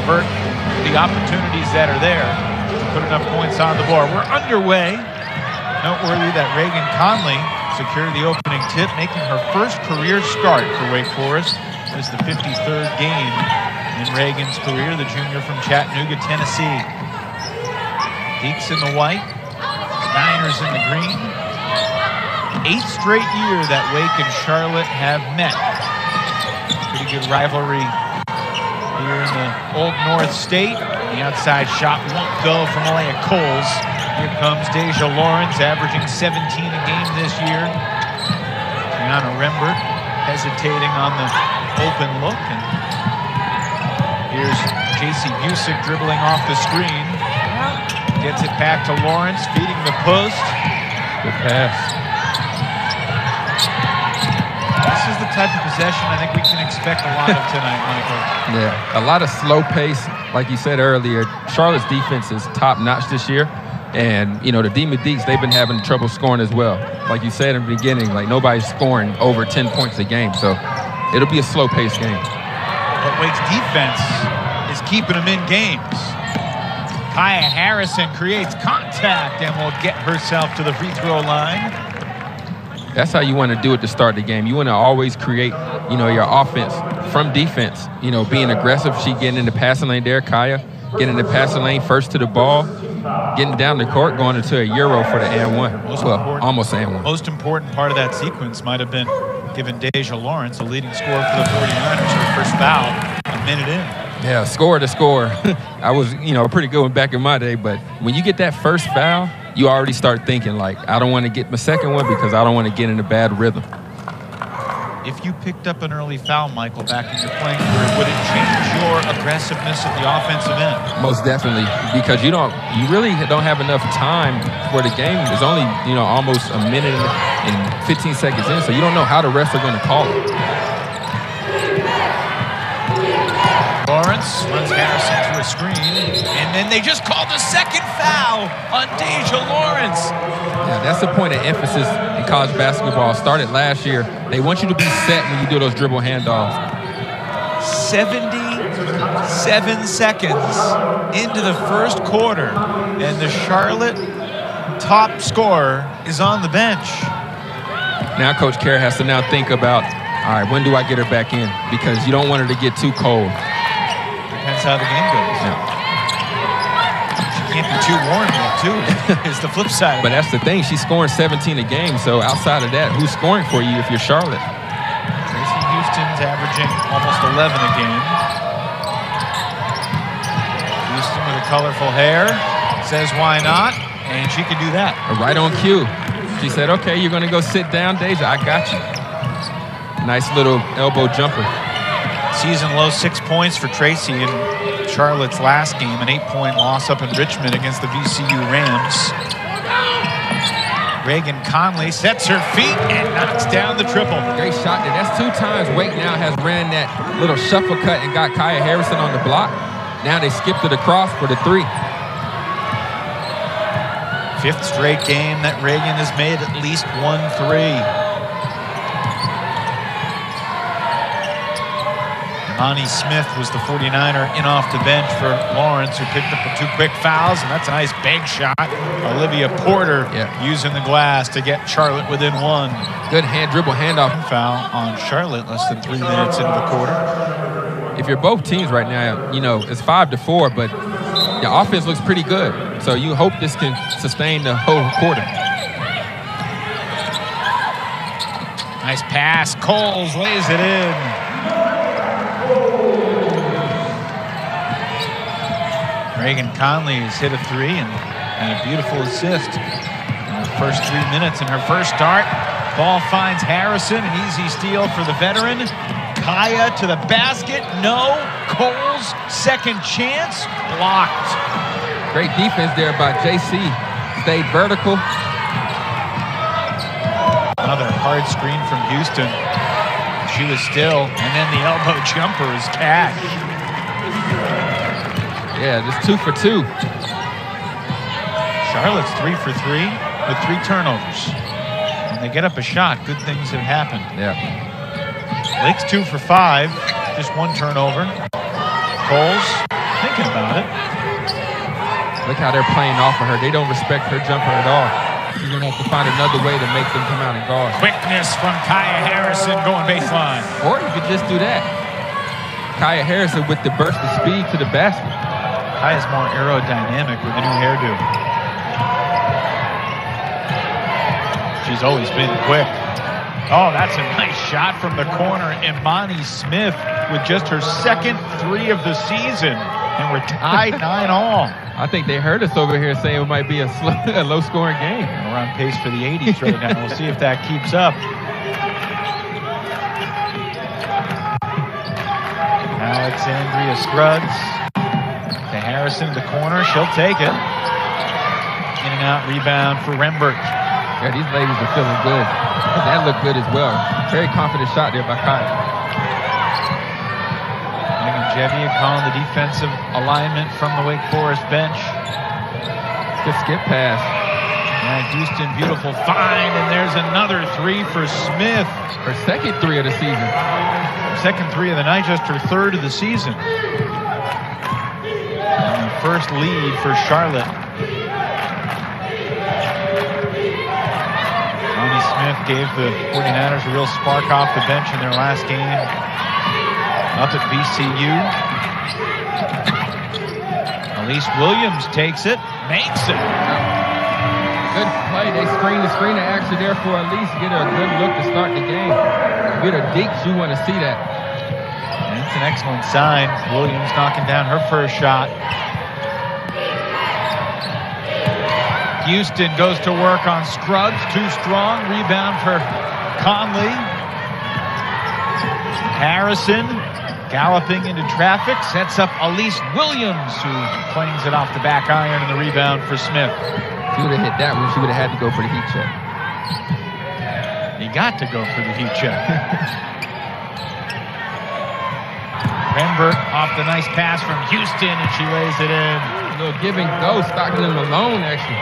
convert the opportunities that are there to put enough points on the board. We're underway. Noteworthy that Reagan Conley secured the opening tip, making her first career start for Wake Forest. This is the 53rd game in Reagan's career, the junior from Chattanooga, Tennessee. Deacs in the white, Niners in the green. 8th straight year that Wake and Charlotte have met. Pretty good rivalry here in the Old North State. The outside shot won't go from Malaya Cowles. Here comes Deja Lawrence, averaging 17 a game this year. Brianna Rembert hesitating on the open look. And here's Tracey Hueston dribbling off the screen. Gets it back to Lawrence, feeding the post. Good pass. This is the type of possession I think we can expect a lot of tonight, Michael. Yeah, a lot of slow pace. Like you said earlier, Charlotte's defense is top-notch this year. And, you know, the Demon Deacons, they've been having trouble scoring as well. Like you said in the beginning, like nobody's scoring over 10 points a game. So it'll be a slow-paced game. But Wake's defense is keeping them in games. Kaya Harrison creates contact and will get herself to the free throw line. That's how you want to do it to start the game. You want to always create, you know, your offense from defense. You know, being aggressive. She getting in the passing lane there, Kaya. Getting in the passing lane first to the ball. Getting down the court, going into a Euro for the and one. Almost and one. Most important part of that sequence might have been giving Deja Lawrence, the leading scorer for the 49ers, her first foul a minute in. Yeah, score to score. I was, you know, pretty good one back in my day, but when you get that first foul, you already start thinking, like, I don't want to get my second one because I don't want to get in a bad rhythm. If you picked up an early foul, Michael, back in your playing career, would it change your aggressiveness at the offensive end? Most definitely, because you really don't have enough time for the game. There's only, you know, almost a minute and 15 seconds in, so you don't know how the refs are going to call it. Lawrence runs Harrison through a screen, and then they just called the second foul on Deja Lawrence. Yeah, that's the point of emphasis in college basketball. Started last year. They want you to be set when you do those dribble handoffs. 77 seconds into the first quarter, and the Charlotte top scorer is on the bench. Now Coach Kerr has to now think about, all right, when do I get her back in? Because you don't want her to get too cold. Depends how the game goes. Yeah. She can't be too warm yet, too, is the flip side. But that's the thing. She's scoring 17 a game, so outside of that, who's scoring for you if you're Charlotte? Tracey Hueston's averaging almost 11 a game. Hueston with a colorful hair says, why not? And she can do that. Right on cue. She said, okay, you're going to go sit down, Deja. I got you. Nice little elbow jumper. Season low 6 points for Tracey in Charlotte's last game, an 8-point loss up in Richmond against the VCU Rams. Reagan Conley sets her feet and knocks down the triple. Great shot there. That's 2 times Wake now has ran that little shuffle cut and got Kaya Harrison on the block. Now they skipped it across for the 3. 5th straight game that Reagan has made at least 1 3. Imani Smith was the 49er in off the bench for Lawrence, who picked up the 2 quick fouls, and that's a nice bank shot. Olivia Porter using the glass to get Charlotte within 1. Good dribble handoff. Foul on Charlotte less than 3 minutes into the quarter. If you're both teams right now, you know, it's 5-4, but the offense looks pretty good. So you hope this can sustain the whole quarter. Nice pass. Cowles lays it in. Reagan Conley has hit a 3 and a beautiful assist in the first 3 minutes in her first start. Ball finds Harrison, an easy steal for the veteran. Kaya to the basket, no. Cowles, second chance, blocked. Great defense there by JC. Stayed vertical. Another hard screen from Hueston. She was still, and then the elbow jumper is cash. Yeah, just 2 for 2. Charlotte's 3 for 3 with 3 turnovers. When they get up a shot, good things have happened. Yeah. Lake's 2 for 5, just 1 turnover. Cowles thinking about it. Look how they're playing off of her. They don't respect her jumper at all. You're going to have to find another way to make them come out and guard. Quickness from Kaya Harrison going baseline. Or you could just do that. Kaya Harrison with the burst of speed to the basket. Kaya's more aerodynamic with the new hairdo. She's always been quick. Oh, that's a nice shot from the corner. Imani Smith with just her second 3 of the season. And we're tied 9-all. I think they heard us over here saying it might be a low-scoring game. We're on pace for the 80s right now. We'll see if that keeps up. Alexandria Scruggs to Harrison in the corner. She'll take it. In and out rebound for Rembert. Yeah, these ladies are feeling good. That looked good as well. Very confident shot there by Kaya. Megan Jevier calling the defensive alignment from the Wake Forest bench. Good skip pass. And Houston, beautiful find, and there's another 3 for Smith. Her second 3 of the season. Second 3 of the night, just her 3rd of the season. And the first lead for Charlotte. Bonnie Smith gave the 49ers a real spark off the bench in their last game up at VCU. Elise Williams takes it, makes it. Good play. They screen the screener actually there for Elise. Get her a good look to start the game. Get her deep. You want to see that. And it's an excellent sign. Williams knocking down her first shot. Houston goes to work on Scruggs. Too strong. Rebound for Conley. Harrison galloping into traffic. Sets up Elise Williams, who flings it off the back iron, and the rebound for Smith. If she would have hit that one, she would have had to go for the heat check. You got to go for the heat check. Rembert off the nice pass from Houston, and she lays it in. A little give and go, stocking them alone, actually.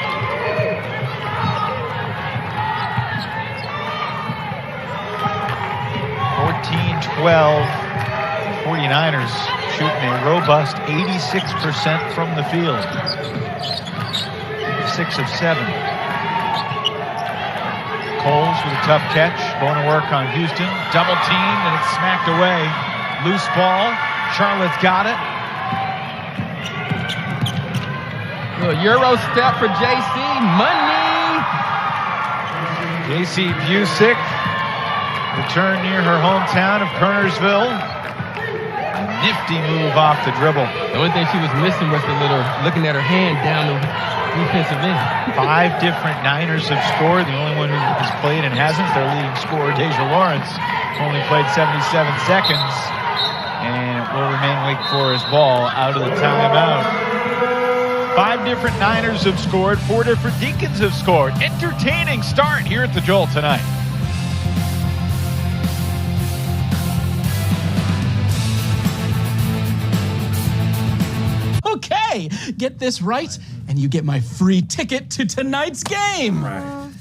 14-12. 49ers shooting a robust 86% from the field. 6 of 7. Coles with a tough catch. Going to work on Houston. Double teamed, and it's smacked away. Loose ball. Charlotte's got it. Little Euro step for JC. Money! JC Busick. Return near her hometown of Kernersville. Nifty move off the dribble. The only thing she was missing was the little looking at her hand down the defensive end. 5 different Niners have scored. The only one who has played and hasn't, their leading scorer, Deja Lawrence, only played 77 seconds. And it will remain Wake Forest ball out of the timeout. 5 different Niners have scored. 4 different Deacons have scored. Entertaining start here at the Jolt tonight. Okay, get this right, and you get my free ticket to tonight's game. Right.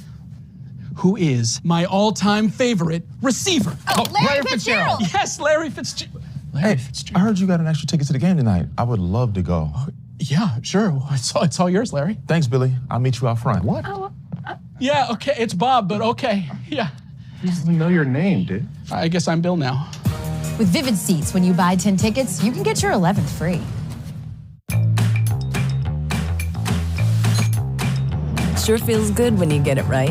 Who is my all-time favorite receiver? Larry Fitzgerald. Yes, Larry Fitzgerald. Hey, I heard you got an extra ticket to the game tonight. I would love to go. Yeah, sure. It's all yours, Larry. Thanks, Billy. I'll meet you out front. What? Yeah, okay, it's Bob, but okay. Yeah. He doesn't know your name, dude. I guess I'm Bill now. With Vivid Seats, when you buy 10 tickets, you can get your 11th free. Sure feels good when you get it right.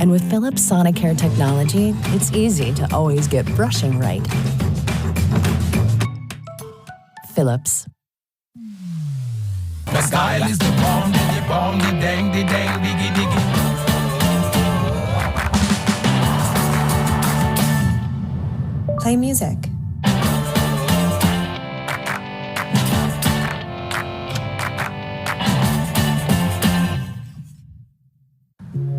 And with Philips Sonicare technology, it's easy to always get brushing right. Philips. The style is the bomb, the dang, diggy, diggy. Play music.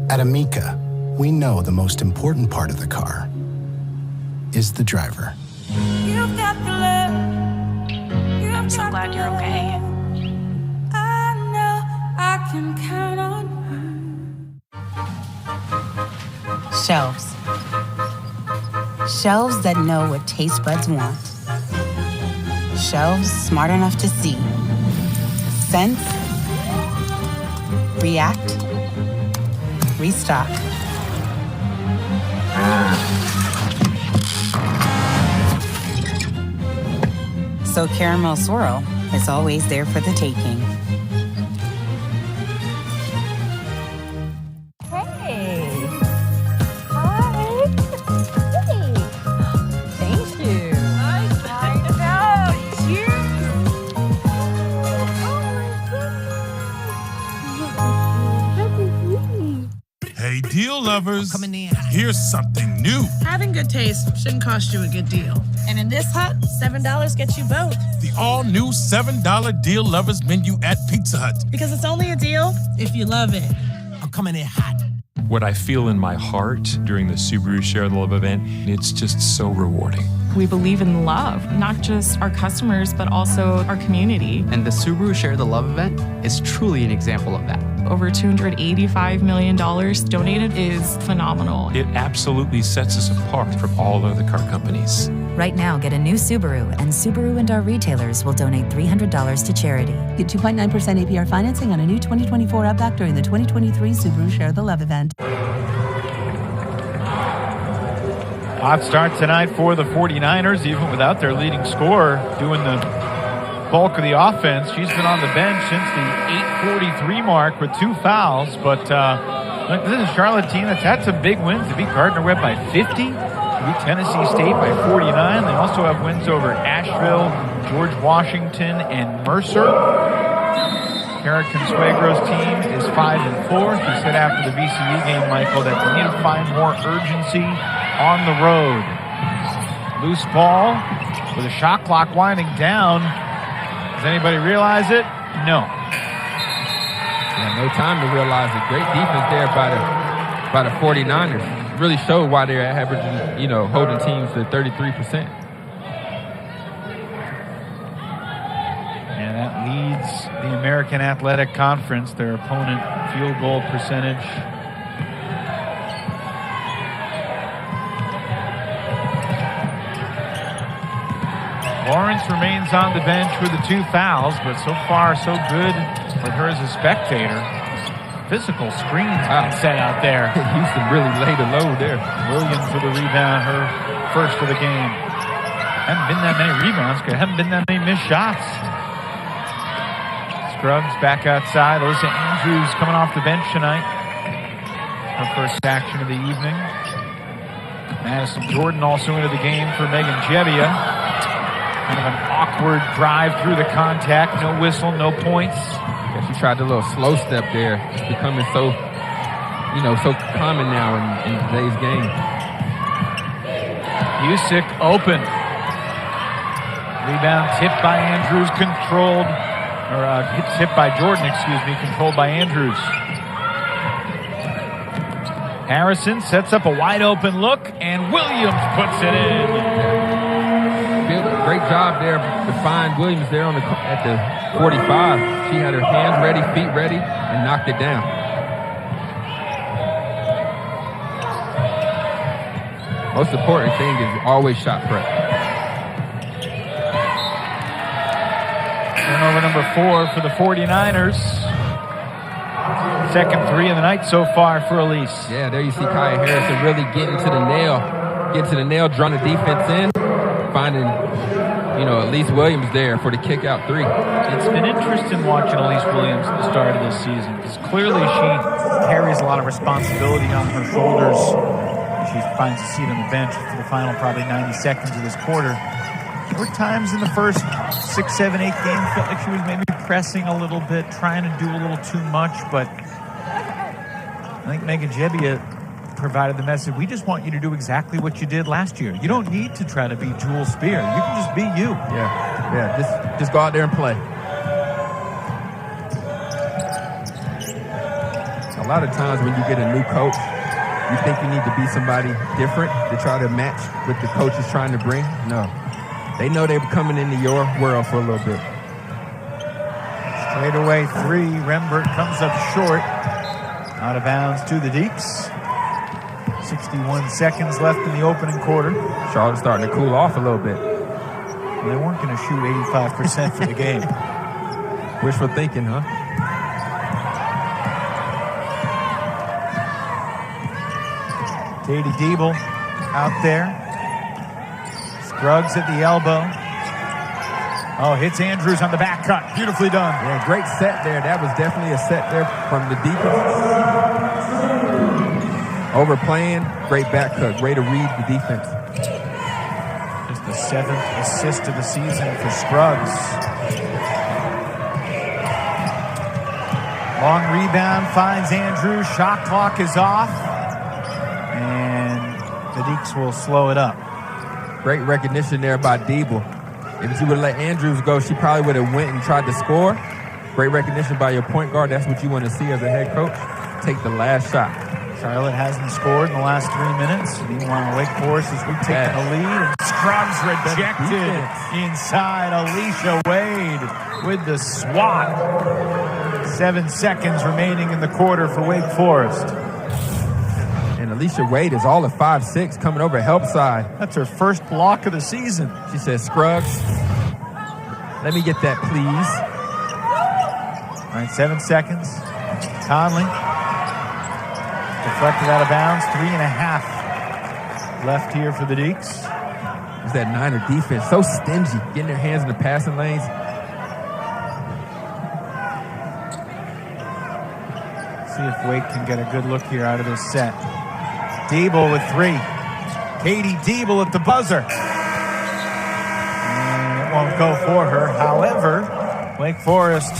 At Amica, we know the most important part of the car is the driver. I'm so glad you're okay. I know I can count on you. Shelves. Shelves that know what taste buds want. Shelves smart enough to see, sense, react, restock. So Caramel Swirl is always there for the taking. Hey. Hi. Hey. Thank you. I know. Cheers. Hey, deal lovers. Here's something new. Having good taste shouldn't cost you a good deal. And in this hut, $7 gets you both. The all-new $7 deal lovers menu at Pizza Hut. Because it's only a deal if you love it. I'm coming in hot. What I feel in my heart during the Subaru Share the Love event, it's just so rewarding. We believe in love, not just our customers, but also our community. And the Subaru Share the Love event is truly an example of that. Over $285 million donated is phenomenal. It absolutely sets us apart from all other car companies. Right now, get a new Subaru, and Subaru and our retailers will donate $300 to charity. Get 2.9% APR financing on a new 2024 Outback during the 2023 Subaru Share the Love event. Hot start tonight for the 49ers, even without their leading scorer doing the bulk of the offense. She's been on the bench since the 8:43 mark with 2 fouls. But look, this is a Charlotte team that's had some big wins. They beat Gardner-Webb by 50. They beat Tennessee State by 49. They also have wins over Asheville, George Washington, and Mercer. Kara Consuegro's team is 5-4. She said after the VCU game, Michael, that they need to find more urgency on the road. Loose ball with a shot clock winding down. Does anybody realize it? No. Yeah, no time to realize it. Great defense there by the 49ers. Really showed why they're averaging, holding teams to 33%. And that leads the American Athletic Conference, their opponent field goal percentage. Lawrence remains on the bench with the 2 fouls, but so far so good with her as a spectator. Physical screens being set out there. Houston really laid a load there. Williams with a rebound, her first of the game. Haven't been that many rebounds, because haven't been that many missed shots. Scruggs back outside. Alyssa Andrews coming off the bench tonight. Her first action of the evening. Madison Jordan also into the game for Megan Jebbia. Kind of an awkward drive through the contact. No whistle, no points. Yeah, she tried the little slow step there. It's becoming so common now in today's game. Usyk open. Rebound tipped by Andrews, controlled. Tipped by Jordan, controlled by Andrews. Harrison sets up a wide open look, and Williams puts it in. Great job there to find Williams there at the 45. She had her hands ready, feet ready, and knocked it down. Most important thing is always shot prep. Turnover number 4 for the 49ers. Second 3 of the night so far for Elise. Yeah, there you see Kaya Harrison really getting to the nail, drawing the defense in, finding Elise Williams there for the kick-out 3. It's been interesting watching Elise Williams at the start of this season, because clearly she carries a lot of responsibility on her shoulders. She finds a seat on the bench for the final probably 90 seconds of this quarter. There were times in the first 6, 7, 8 games felt like she was maybe pressing a little bit, trying to do a little too much, but I think Megan Jebbia provided the message, we just want you to do exactly what you did last year. You don't need to try to be Jewel Spear. You can just be you. Yeah, just go out there and play. A lot of times when you get a new coach, you think you need to be somebody different to try to match what the coach is trying to bring. No. They know they're coming into your world for a little bit. Straight away 3. Rembert comes up short. Out of bounds to the Deacs. 61 seconds left in the opening quarter. Charlotte's starting to cool off a little bit. Well, they weren't going to shoot 85% for the game. Wishful thinking, huh? Katie Diebel out there. Scruggs at the elbow. Oh, hits Andrews on the back cut. Beautifully done. Yeah, great set there. That was definitely a set there from the Deacons. Overplaying, great back cut. Way to read the defense. Just the 7th assist of the season for Scruggs. Long rebound finds Andrews. Shot clock is off. And the Deacs will slow it up. Great recognition there by Diebel. If she would have let Andrews go, she probably would have went and tried to score. Great recognition by your point guard. That's what you want to see as a head coach. Take the last shot. Charlotte hasn't scored in the last 3 minutes. Meanwhile, Wake Forest has retaken the lead. And Scruggs rejected inside. Alicia Wade with the swat. 7 seconds remaining in the quarter for Wake Forest. And Alicia Wade is all of 5'6", coming over help side. That's her first block of the season. She says, Scruggs, let me get that, please. All right, 7 seconds. Conley deflected out of bounds. 3.5 left here for the Deacs. There's that Niner defense, so stingy, getting their hands in the passing lanes. See if Wake can get a good look here out of this set. Diebel with 3. Katie Diebel at the buzzer. And it won't go for her. However, Wake Forest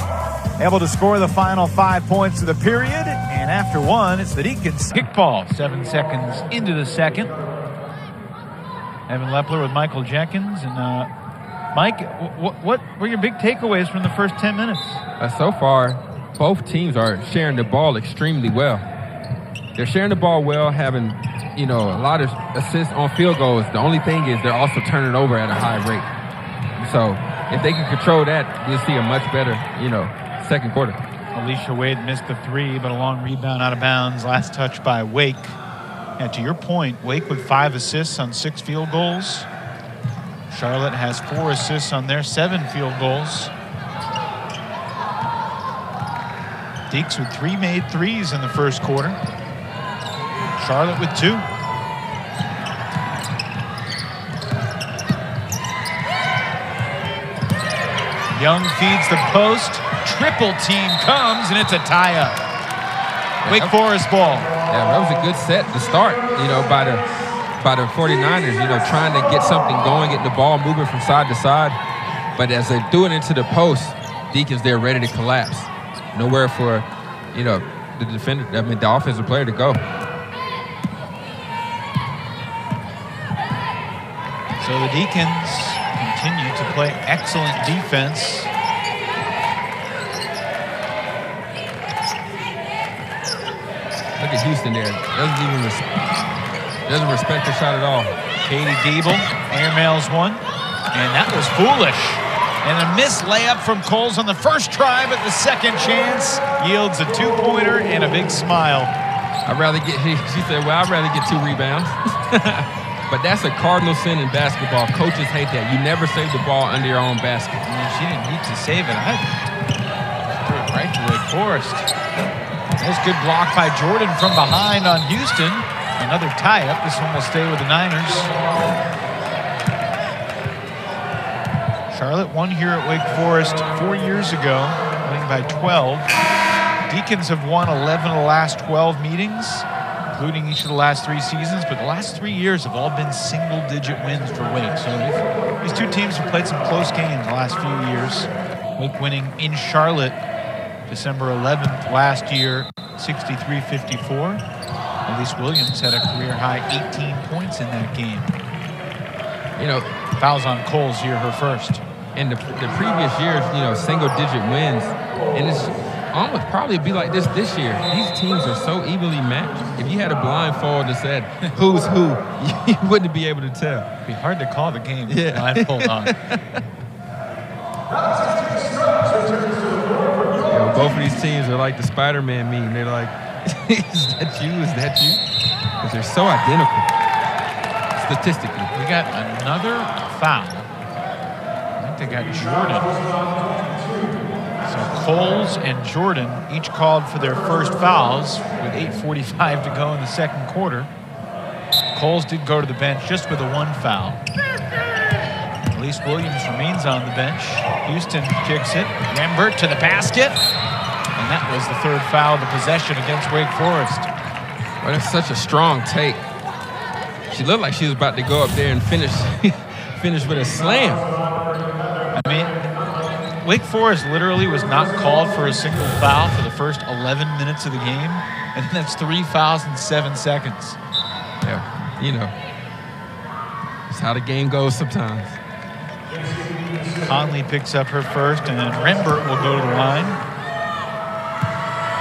able to score the final 5 points of the period. And after one, it's the Deacons. Kickball, 7 seconds into the second. Evan Lepler with Michael Jenkins. And Mike, what were your big takeaways from the first 10 minutes? So far, both teams are sharing the ball extremely well. They're sharing the ball well, having, a lot of assists on field goals. The only thing is they're also turning over at a high rate. So if they can control that, we'll see a much better, second quarter. Alicia Wade missed the 3, but a long rebound out of bounds. Last touch by Wake. And to your point, Wake with 5 assists on 6 field goals. Charlotte has 4 assists on their 7 field goals. Deacs with 3 made threes in the first quarter. Charlotte with 2. Young feeds the post. Triple team comes, and it's a tie-up. Wake Forest ball. Yeah, that was a good set to start, by the 49ers, trying to get something going, get the ball moving from side to side. But as they do it into the post, Deacons, they're ready to collapse. Nowhere for, the offensive player to go. So the Deacons continue to play excellent defense. Look at Houston there. Doesn't respect the shot at all. Katie Diebel airmails one, and that was foolish. And a missed layup from Coles on the first try, but the second chance yields a 2-pointer and a big smile. She said, well, I'd rather get 2 rebounds. But that's a cardinal sin in basketball. Coaches hate that. You never save the ball under your own basket. She didn't need to save it. I threw it right to Wake Forest. Nice good block by Jordan from behind on Houston. Another tie-up. This one will stay with the Niners. Charlotte won here at Wake Forest 4 years ago, winning by 12. Deacons have won 11 of the last 12 meetings, including each of the last 3 seasons, but the last 3 years have all been single-digit wins for Wake. So these two teams have played some close games the last few years. Wake winning in Charlotte December 11th last year, 63-54. Elise Williams had a career-high 18 points in that game. Fouls on Coles here, her first. In the previous years, single-digit wins, and it's almost probably be like this year. These teams are so evenly matched. If you had a blindfold that said who's who, you wouldn't be able to tell. It'd be hard to call the game with blindfold on. Both of these teams are like the Spider-Man meme. They're like, is that you? Is that you? Because they're so identical, statistically. We got another foul they got Jordan. So Coles and Jordan each called for their first fouls with 8:45 to go in the second quarter. Coles did go to the bench just with a 1 foul. Elise Williams remains on the bench. Hueston kicks it. Rembert to the basket. And that was the 3rd foul of the possession against Wake Forest. Well, that's such a strong take. She looked like she was about to go up there and finish with a slam. I mean, Wake Forest literally was not called for a single foul for the first 11 minutes of the game. And that's 3 fouls in 7 seconds. Yeah, you know, it's how the game goes sometimes. Conley picks up her first, and then Rembert will go to the line.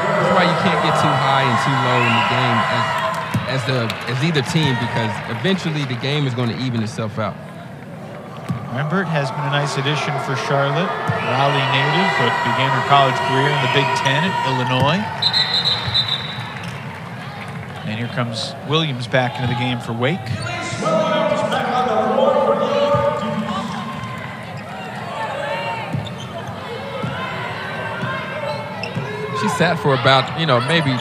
That's why you can't get too high and too low in the game as either team, because eventually the game is going to even itself out. Rembert has been a nice addition for Charlotte. Raleigh native, but began her college career in the Big Ten at Illinois. And here comes Williams back into the game for Wake. She sat for about, maybe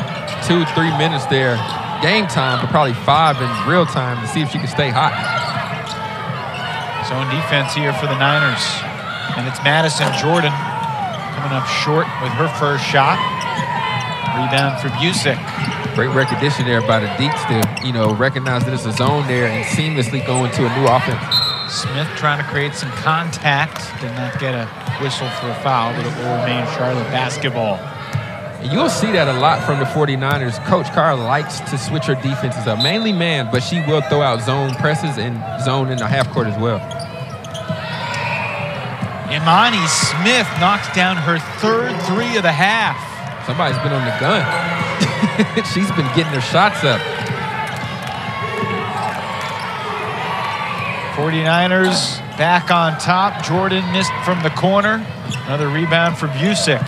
2-3 minutes there, game time, but probably 5 in real time to see if she could stay hot. Zone defense here for the Niners. And it's Madison Jordan coming up short with her first shot. Rebound for Busick. Great recognition there by the Deacs to, recognize that it's a zone there and seamlessly go into a new offense. Smith trying to create some contact. Did not get a whistle for a foul, but it will remain Charlotte basketball. And you'll see that a lot from the 49ers. Coach Carr likes to switch her defenses up, mainly man, but she will throw out zone presses and zone in the half court as well. Imani Smith knocks down her 3rd 3 of the half. Somebody's been on the gun. She's been getting her shots up. 49ers back on top. Jordan missed from the corner. Another rebound for Busick.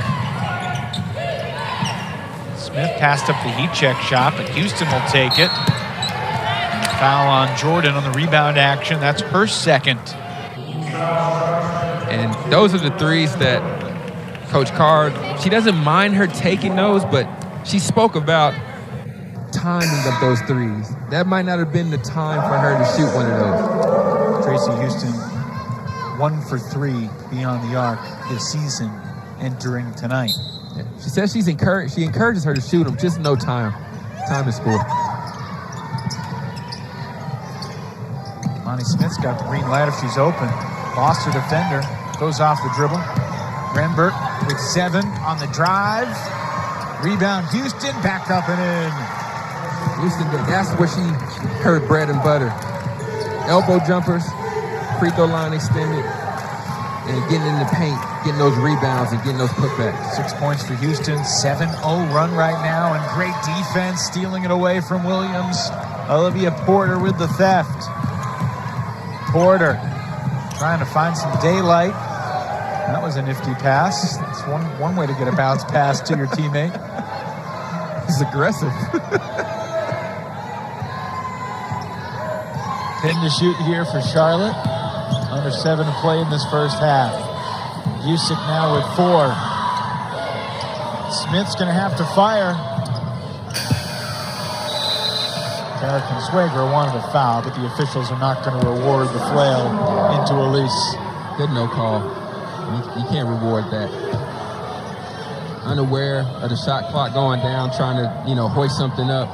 Smith passed up the heat check shot, but Hueston will take it. Foul on Jordan on the rebound action. That's her 2nd. And those are the threes that Coach Carr, she doesn't mind her taking those, but she spoke about timing of those threes. That might not have been the time for her to shoot one of those. Tracey Hueston, 1 for 3 beyond the arc this season, entering tonight. Yeah. She says she encourages her to shoot them, just no time. Time to score. Imani Smith's got the green light if she's open. Lost her defender, goes off the dribble. Rembert with 7 on the drive. Rebound Hueston, back up and in. Hueston, that's where she her bread and butter. Elbow jumpers, free throw line extended, and getting in the paint, getting those rebounds and getting those putbacks. 6 points for Hueston, 7-0 run right now, and great defense, stealing it away from Williams. Olivia Porter with the theft. Porter trying to find some daylight. That was a nifty pass. That's one way to get a bounce pass to your teammate. He's aggressive. Pin to shoot here for Charlotte. Under 7 to play in this first half. Busick now with 4. Smith's going to have to fire. Carrick and Swager wanted a foul, but the officials are not going to reward the flail into Elise. Good no call. You can't reward that. Unaware of the shot clock going down, trying to, hoist something up.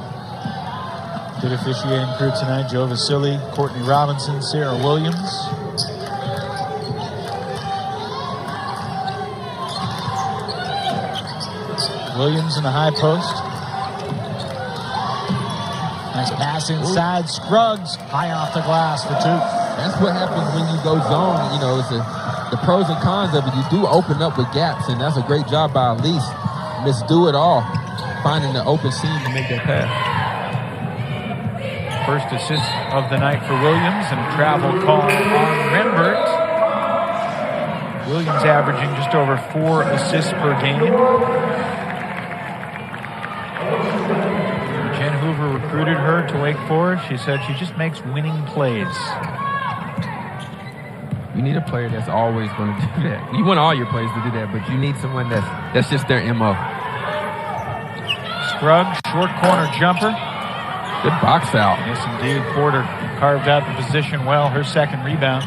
Good officiating crew tonight. Joe Vasili, Courtney Robinson, Sarah Williams. Williams in the high post. Nice pass inside. Scruggs high off the glass for 2. That's what happens when you go zone. It's the pros and cons of it. You do open up with gaps, and that's a great job by Elise. Let's do it all. Finding the open seam to make that pass. First assist of the night for Williams, and a travel call on Rembert. Williams averaging just over 4 assists per game. Jen Hoover recruited her to Wake Forest. She said she just makes winning plays. You need a player that's always going to do that. You want all your players to do that, but you need someone that's just their MO. Scruggs, short corner jumper. Good box out. Yes, indeed. Porter carved out the position well. Her second rebound.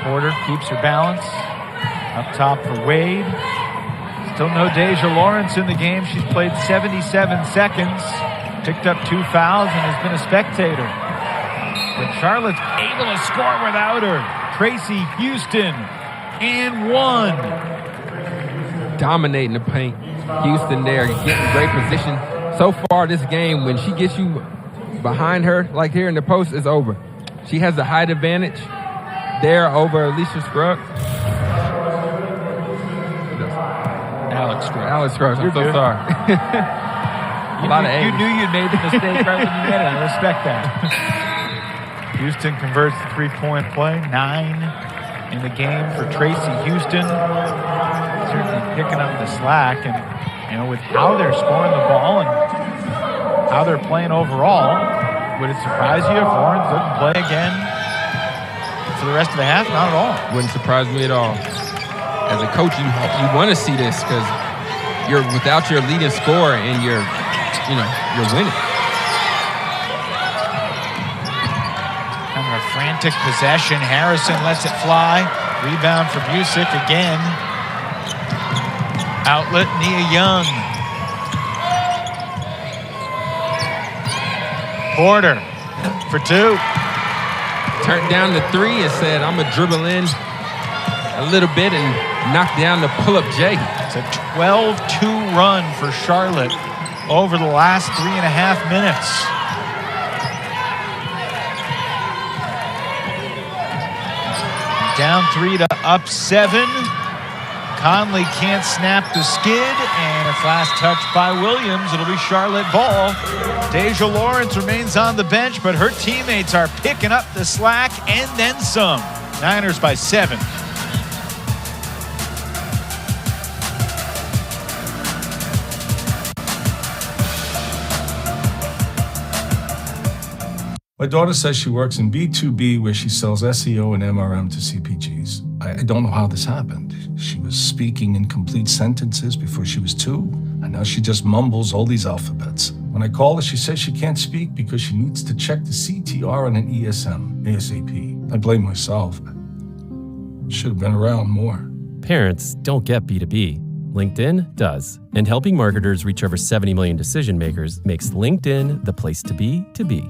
Porter keeps her balance. Up top for Wade. Still no Deja Lawrence in the game. She's played 77 seconds. Picked up 2 fouls and has been a spectator. But Charlotte's able to score without her. Tracey Hueston and one. Dominating the paint. Houston there, getting great position. So far this game, when she gets you behind her, like here in the post, it's over. She has the height advantage there over Alicia Scruggs. Alex Scruggs, I'm so sorry. You knew you'd made the mistake right when you made it. I respect that. Houston converts the three-point play. 9 in the game for Tracey Hueston. Certainly picking up the slack. And, you know, with how they're scoring the ball and how they're playing overall, would it surprise you if Lawrence doesn't play again for the rest of the half? Not at all. Wouldn't surprise me at all. As a coach, you want to see this because you're without your leading scorer and you're winning. Kind of a frantic possession. Harrison lets it fly. Rebound for Busick again. Outlet, Nia Young. Porter for 2. Turned down the 3 and said, I'm going to dribble in a little bit and knock down the pull-up J. It's a 12-2 run for Charlotte over the last 3.5 minutes. Down 3 to up 7. Conley can't snap the skid, and it's last touched by Williams. It'll be Charlotte ball. Deja Lawrence remains on the bench, but her teammates are picking up the slack and then some. Niners by 7. My daughter says she works in B2B, where she sells SEO and MRM to CPGs. I don't know how this happened. She was speaking in complete sentences before she was 2, and now she just mumbles all these alphabets. When I call her, she says she can't speak because she needs to check the CTR on an ESM, ASAP. I blame myself. I should have been around more. Parents don't get B2B. LinkedIn does. And helping marketers reach over 70 million decision makers makes LinkedIn the place to be to be.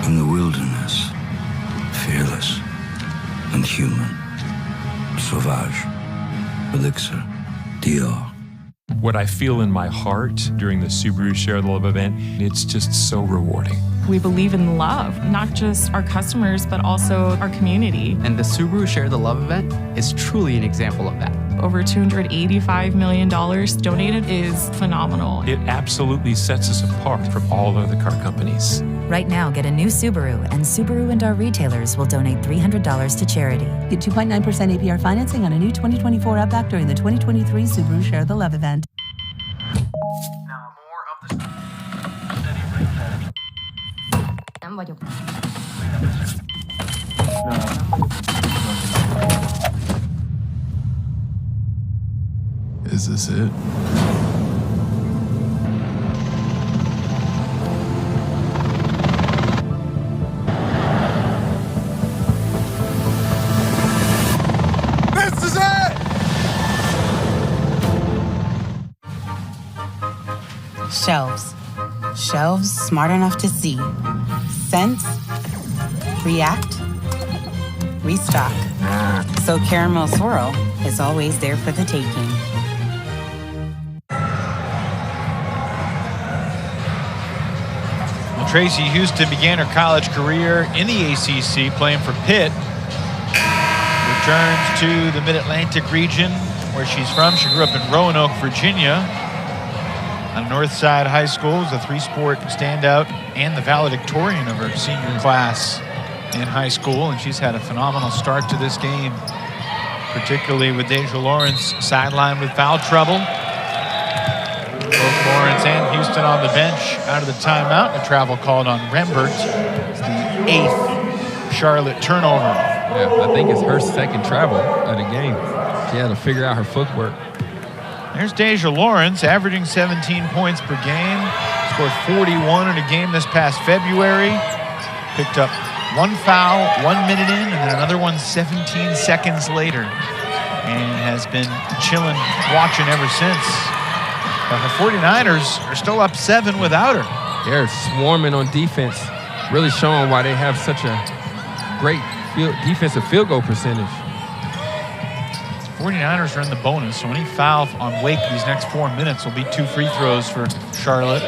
In the wilderness, fearless and human, Sauvage, Elixir, Dior. What I feel in my heart during the Subaru Share the Love event, it's just so rewarding. We believe in love, not just our customers, but also our community. And the Subaru Share the Love event is truly an example of that. Over $285 million donated is phenomenal. It absolutely sets us apart from all other car companies. Right now, get a new Subaru, and Subaru and our retailers will donate $300 to charity. Get 2.9% APR financing on a new 2024 Outback during the 2023 Subaru Share the Love event. Is this it? This is it! Shelves. Shelves smart enough to see, sense, react, restock. So Caramel Swirl is always there for the taking. Well, Tracey Hueston began her college career in the ACC playing for Pitt. Returns to the Mid-Atlantic region where she's from. She grew up in Roanoke, Virginia. On Northside High School, was a three-sport standout and the valedictorian of her senior class in high school, and she's had a phenomenal start to this game, particularly with Deja Lawrence sidelined with foul trouble. Both Lawrence and Hueston on the bench out of the timeout. A travel called on Rembert. It's the 8th Charlotte turnover. Yeah, I think it's her second travel of the game. She had to figure out her footwork. There's Deja Lawrence, averaging 17 points per game. Scored 41 in a game this past February. Picked up one foul 1 minute in, and then another one 17 seconds later. And has been chilling, watching ever since. But the 49ers are still up 7 without her. They're swarming on defense, really showing why they have such a great defensive field goal percentage. 49ers are in the bonus, so any foul on Wake these next 4 minutes will be 2 free throws for Charlotte.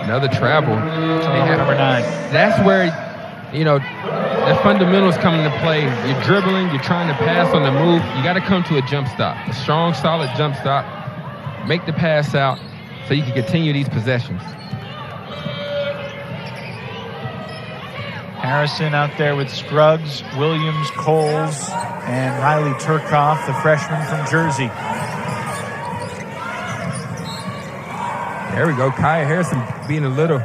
Another travel. Number 9. That's where, the fundamentals come into play. You're dribbling, you're trying to pass on the move. You got to come to a jump stop, a strong, solid jump stop. Make the pass out so you can continue these possessions. Harrison out there with Scruggs, Williams, Coles, and Riley Turkoff, the freshman from Jersey. There we go. Kaya Harrison being a little,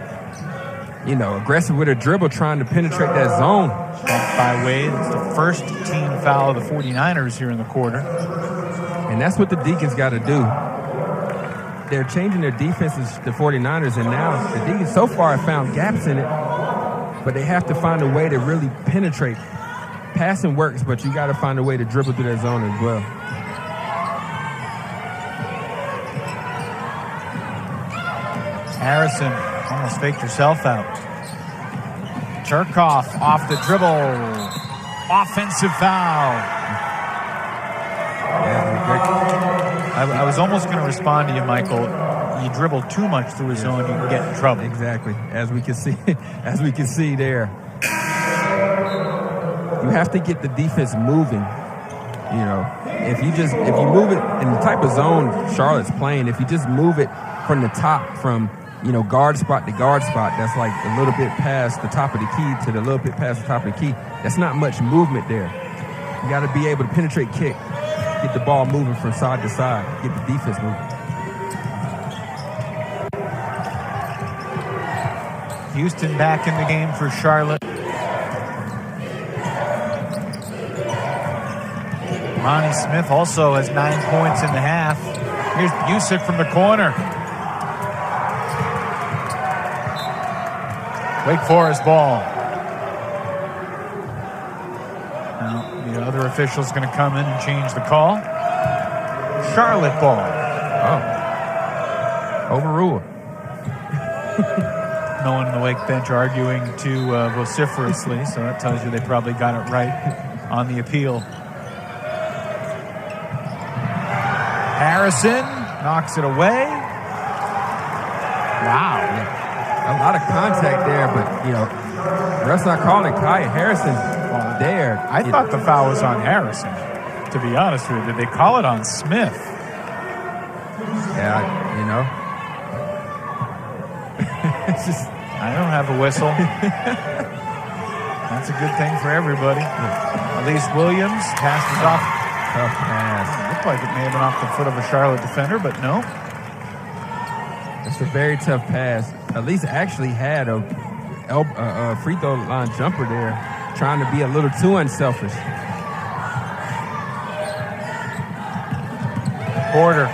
aggressive with her dribble, trying to penetrate that zone. Back by Wade. It's the first team foul of the 49ers here in the quarter. And that's what the Deacons got to do. They're changing their defenses, the 49ers, and now the Deacons so far have found gaps in it. But they have to find a way to really penetrate. Passing works, but you got to find a way to dribble through that zone as well. Harrison almost faked herself out. Turkoff off the dribble. Offensive foul. I was almost going to respond to you, Michael. You dribble too much through a zone, you can get in trouble. Exactly, as we can see there. You have to get the defense moving. If you move it in the type of zone Charlotte's playing, if you just move it from the top, from guard spot to guard spot, that's like a little bit past the top of the key to the little bit past the top of the key. That's not much movement there. You got to be able to penetrate, kick, get the ball moving from side to side, get the defense moving. Hueston back in the game for Charlotte. Ronnie Smith also has 9 points in the half. Here's Busick from the corner. Wake Forest ball. Now the other official's going to come in and change the call. Charlotte ball. Oh. Overruled. No one in the Wake bench arguing too vociferously, so that tells you they probably got it right on the appeal. Harrison knocks it away. Wow. A lot of contact there, but, ref's not calling Kaya Harrison there. I thought the foul was on Harrison, to be honest with you. Did they call it on Smith? Yeah, It's just, I don't have a whistle. That's a good thing for everybody. Elise Williams passes off. Tough pass. It looked like it may have been off the foot of a Charlotte defender, but no. It's a very tough pass. Elise actually had a free throw line jumper there, trying to be a little too unselfish. Porter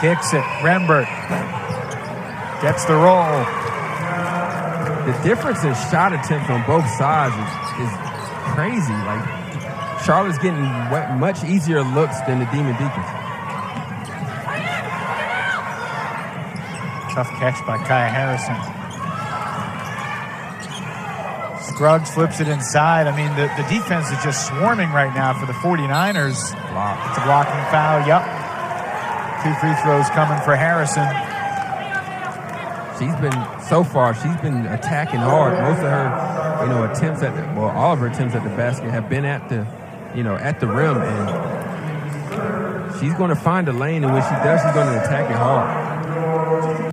kicks it. Rembert gets the roll. The difference in shot attempts on both sides is crazy. Like, Charlotte's getting much easier looks than the Demon Deacons. Tough catch by Kaya Harrison. Scruggs flips it inside. I mean, the defense is just swarming right now for the 49ers. It's a blocking foul. Yep. 2 free throws coming for Harrison. She's been attacking hard. Most of her attempts all of her attempts at the basket have been at the rim, and she's going to find a lane, and when she does, she's going to attack it hard.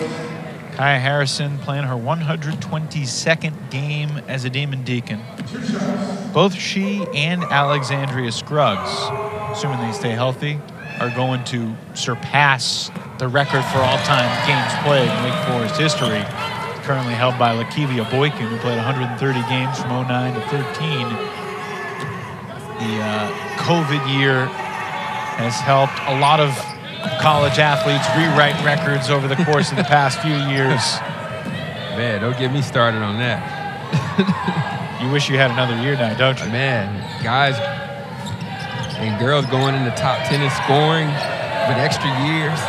Kaya Harrison playing her 122nd game as a Demon Deacon. Both she and Alexandria Scruggs, assuming they stay healthy, are going to surpass the record for all-time games played in Wake Forest history, currently held by Lakivia Boykin, who played 130 games from 09 to 13. The COVID year has helped a lot of college athletes rewrite records over the course of the past few years. Man, don't get me started on that. You wish you had another year now, don't you? Man, guys and girls going in the top 10 in scoring with extra years.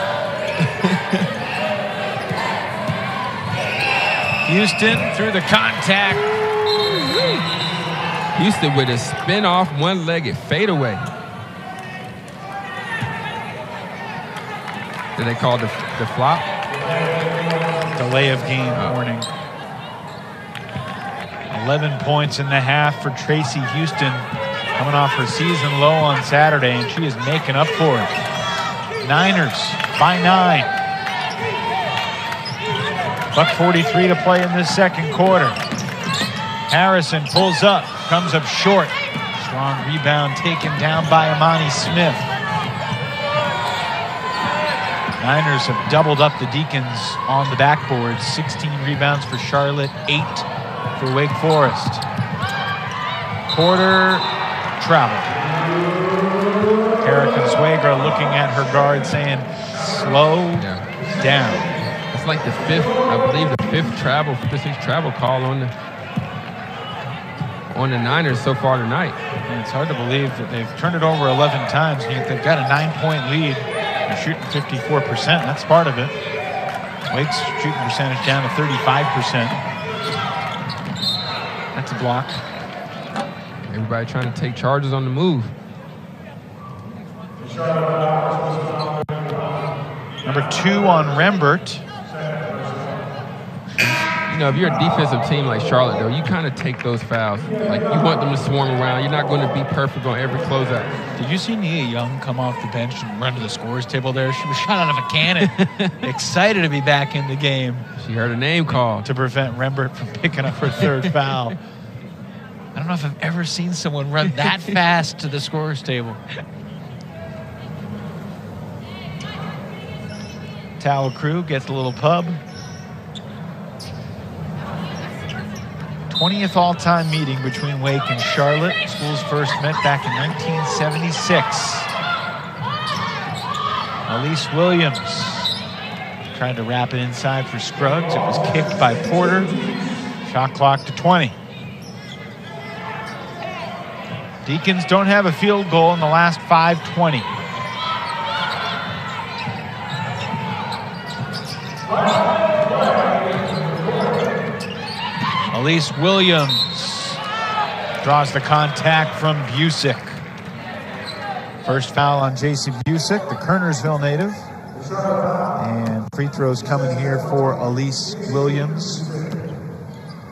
Hueston through the contact. Hueston with a spin-off, one-legged fadeaway. Did they call the flop? Delay of game warning. 11 points in the half for Tracey Hueston, coming off her season low on Saturday, and she is making up for it. Niners by 9. $1:43 to play in this second quarter. Harrison pulls up, comes up short. Strong rebound taken down by Imani Smith. Niners have doubled up the Deacons on the backboard. 16 rebounds for Charlotte, 8 for Wake Forest. Quarter travel. Kara Consuegra looking at her guard saying, slow down. It's like the fifth travel call on the Niners so far tonight. And it's hard to believe that they've turned it over 11 times. And they've got a 9-point lead. They're shooting 54%. That's part of it. Wake's shooting percentage down to 35%. That's a block. Everybody trying to take charges on the move. Number 2 on Rembert. If you're a defensive team like Charlotte, though, you kind of take those fouls. Like, you want them to swarm around. You're not going to be perfect on every closeout. Did you see Nia Young come off the bench and run to the scorer's table there? She was shot out of a cannon. Excited to be back in the game. She heard a name call. To prevent Rembert from picking up her third foul. I don't know if I've ever seen someone run that fast to the scorer's table. Towel crew gets a little pub. 20th all-time meeting between Wake and Charlotte. Schools first met back in 1976. Elise Williams tried to wrap it inside for Scruggs. It was kicked by Porter. Shot clock to 20. Deacons don't have a field goal in the last 5:20. Elise Williams draws the contact from Busick. First foul on J.C. Busick, the Kernersville native. And free throws coming here for Elise Williams.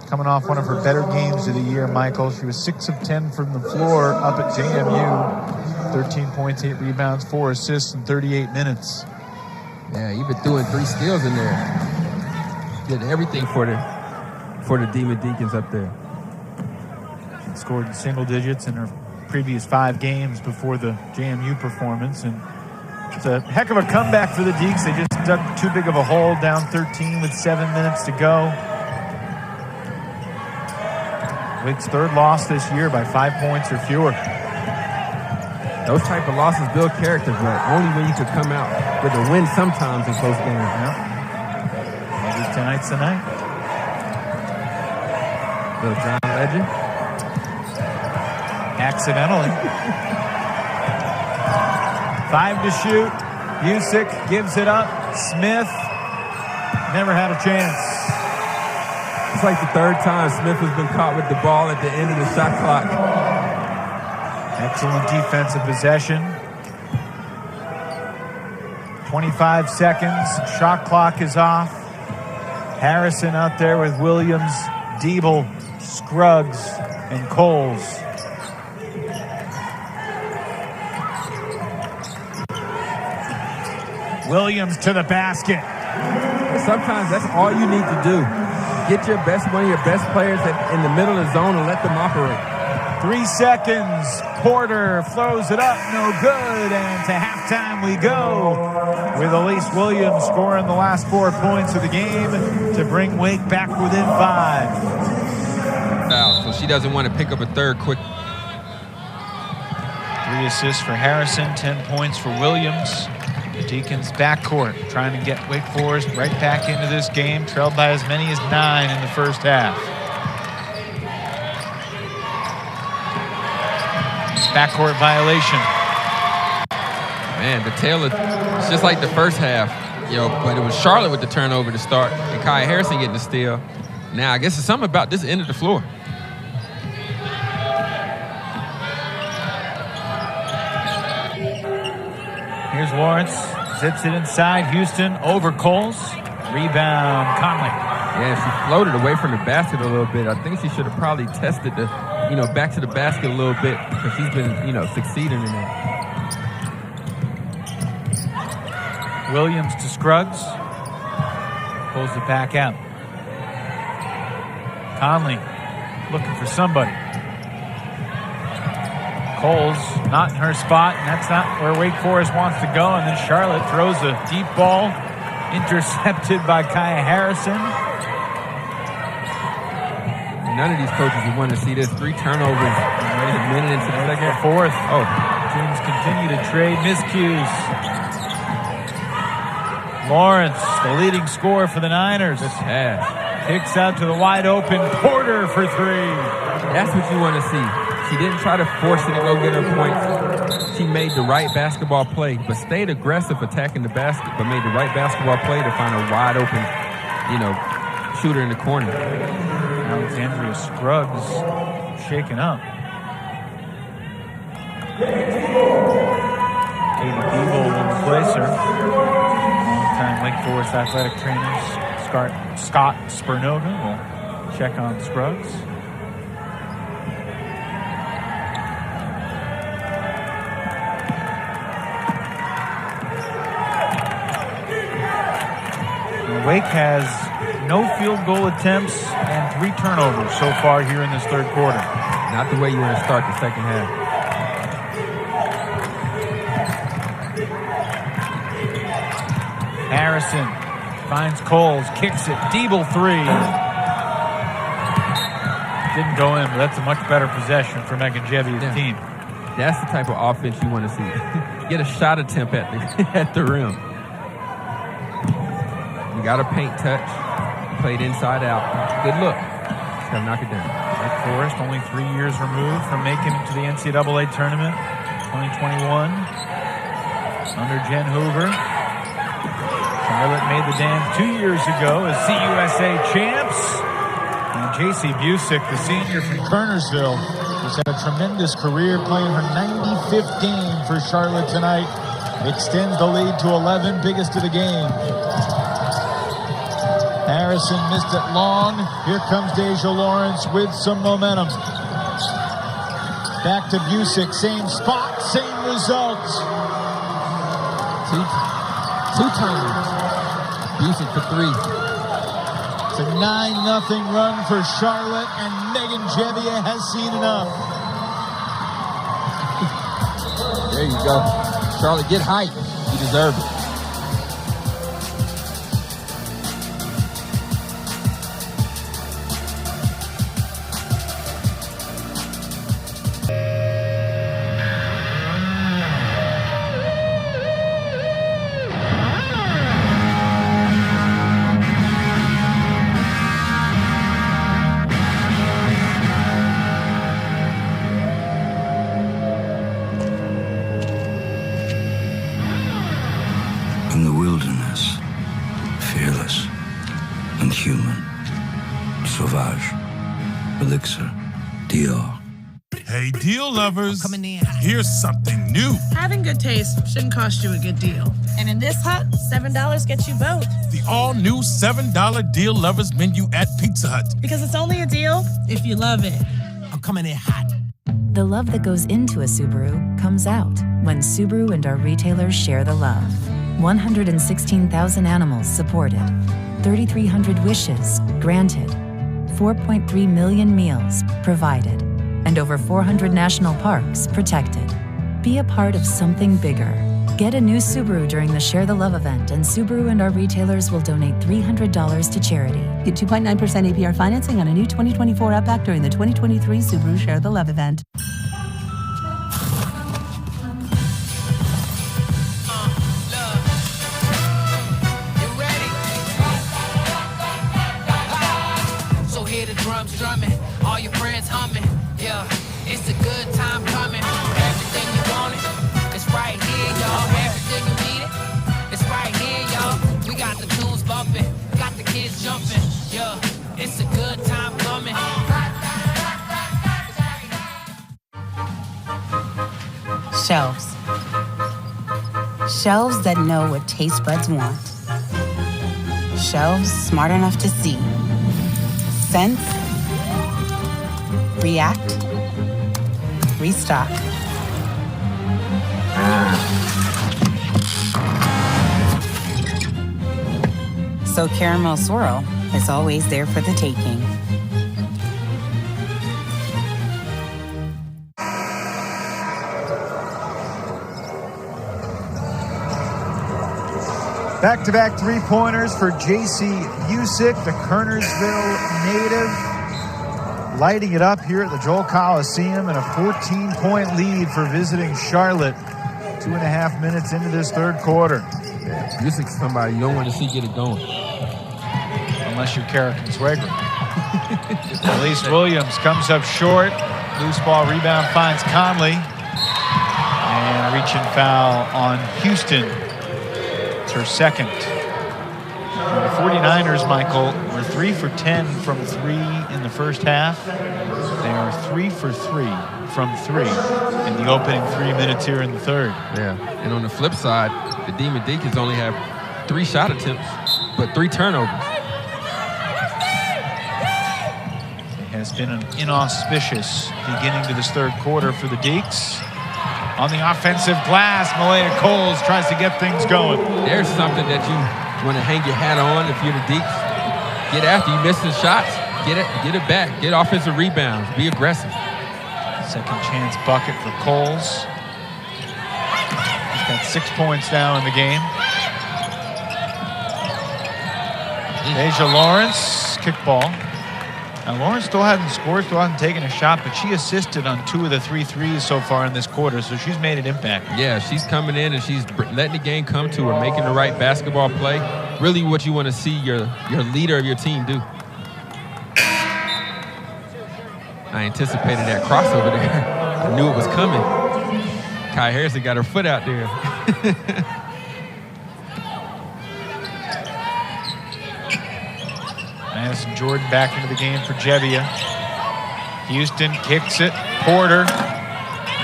Coming off one of her better games of the year, Michael. She was 6 of 10 from the floor up at JMU. 13 points, 8 rebounds, 4 assists in 38 minutes. Yeah, even doing 3 steals in there. Did everything for the Demon Deacons up there. She scored in single digits in her previous 5 games before the JMU performance, and it's a heck of a comeback for the Deacs. They just dug too big of a hole, down 13 with 7 minutes to go. Wake's 3rd loss this year by 5 points or fewer. Those type of losses build character, but only when you could come out with a win sometimes in close games. Yeah. Maybe tonight's the night. Little John Legend. Accidentally. 5 to shoot. Busick gives it up. Smith never had a chance. It's like the 3rd time Smith has been caught with the ball at the end of the shot clock. Excellent defensive possession. 25 seconds. Shot clock is off. Harrison out there with Williams, Diebel, Scruggs and Coles. Williams to the basket. Sometimes that's all you need to do. Get one of your best players in the middle of the zone and let them operate. 3 seconds. Porter throws it up, no good. And to halftime we go with Elise Williams scoring the last 4 points of the game to bring Wake back within 5. Foul, so she doesn't want to pick up a third quick. 3 assists for Harrison, 10 points for Williams. The Deacons backcourt trying to get Wake Forest right back into this game, trailed by as many as 9 in the first half. Backcourt violation. Man, the tail of it's just like the first half, but it was Charlotte with the turnover to start and Kaya Harrison getting the steal. Now, I guess it's something about this end of the floor. Here's Lawrence, zips it inside, Hueston over Coles. Rebound, Conley. Yeah, she floated away from the basket a little bit. I think she should have probably tested the, back to the basket a little bit because she's been, succeeding in that. Williams to Scruggs. Pulls it back out. Conley looking for somebody. Coles not in her spot, and that's not where Wake Forest wants to go. And then Charlotte throws a deep ball, intercepted by Kaya Harrison. None of these coaches would want to see this. 3 turnovers. A minute into the second. Fourth. Teams continue to trade miscues. Lawrence, the leading scorer for the Niners. Kicks out to the wide open Porter for 3. That's what you want to see. She didn't try to force it to go get her points. She made the right basketball play, but stayed aggressive attacking the basket, but made the right basketball play to find a wide open, shooter in the corner. Alexandria Scruggs shaken up. Katie Beagle will replace her. Longtime Wake Forest athletic trainer Scott Spurnoga will check on Scruggs. Wake has no field goal attempts and 3 turnovers so far here in this third quarter. Not the way you want to start the second half. Harrison finds Coles, kicks it, Diebel 3. Didn't go in, but that's a much better possession for Megan Jevie's team. That's the type of offense you want to see. Get a shot attempt at the rim. You got a paint touch. Played inside out. Good look. Just got to knock it down. Wake Forest only 3 years removed from making it to the NCAA tournament. 2021. Under Jen Hoover. Charlotte made the dance 2 years ago as CUSA champs. And J.C. Busick, the senior from Kernersville, has had a tremendous career playing her 95th game for Charlotte tonight. Extends the lead to 11, biggest of the game. Harrison missed it long. Here comes Deja Lawrence with some momentum. Back to Busick, same spot, same result. Two times. Busick for 3. It's a 9-0 run for Charlotte, and Megan Jevie has seen enough. There you go. Charlotte, get hype. You deserve it. In the wilderness, fearless and human, sauvage, elixir, Dior. Hey, deal lovers. Here's something new. Having good taste shouldn't cost you a good deal. And in this hut, $7 gets you both. The all-new $7 deal lovers menu at Pizza Hut. Because it's only a deal if you love it. I'm coming in hot. The love that goes into a Subaru comes out when Subaru and our retailers share the love. 116,000 animals supported, 3,300 wishes granted, 4.3 million meals provided, and over 400 national parks protected. Be a part of something bigger. Get a new Subaru during the Share the Love event, and Subaru and our retailers will donate $300 to charity. Get 2.9% APR financing on a new 2024 Outback during the 2023 Subaru Share the Love event. So hear the drums drumming, all your friends humming. Yeah, it's a good time coming. Everything you wanted, it's right here, y'all. Everything you needed, it's right here, y'all. We got the tunes bumping, got the kids jumping. Yeah, it's a good time coming. Shelves. Shelves that know what taste buds want. Shelves smart enough to see, sense, react, restock. So Caramel Swirl is always there for the taking. Back-to-back three-pointers for Tracey Hueston, the Kernersville native. Lighting it up here at the Joel Coliseum, and a 14-point lead for visiting Charlotte. 2.5 minutes into this third quarter. Hueston's somebody you don't want to see get it going. Unless you're Kara Consuegra. Elise Williams comes up short. Loose ball rebound finds Conley. And a reaching foul on Hueston. It's her second. The 49ers, Michael, were 3 for 10 from 3 in the first half. They are 3 for 3 from 3 in the opening 3 minutes here in the third. Yeah, and on the flip side, the Demon Deacons only have 3 shot attempts, but 3 turnovers. It has been an inauspicious beginning to this third quarter for the Deacs. On the offensive glass, Malaya Cowles tries to get things going. There's something that you want to hang your hat on if you're the Deacs. Get after you missing shots. Get it back. Get offensive rebounds. Be aggressive. Second chance bucket for Cowles. He's got 6 points now in the game. Deja Lawrence, kickball. Now, Lawrence still hasn't scored, still hasn't taken a shot, but she assisted on 2 of the 3 threes so far in this quarter, so she's made an impact. Yeah, she's coming in and she's letting the game come to her, making the right basketball play. Really what you want to see your leader of your team do. I anticipated that crossover there. I knew it was coming. Kai Harrison got her foot out there. Madison Jordan back into the game for Jebbia. Hueston kicks it. Porter.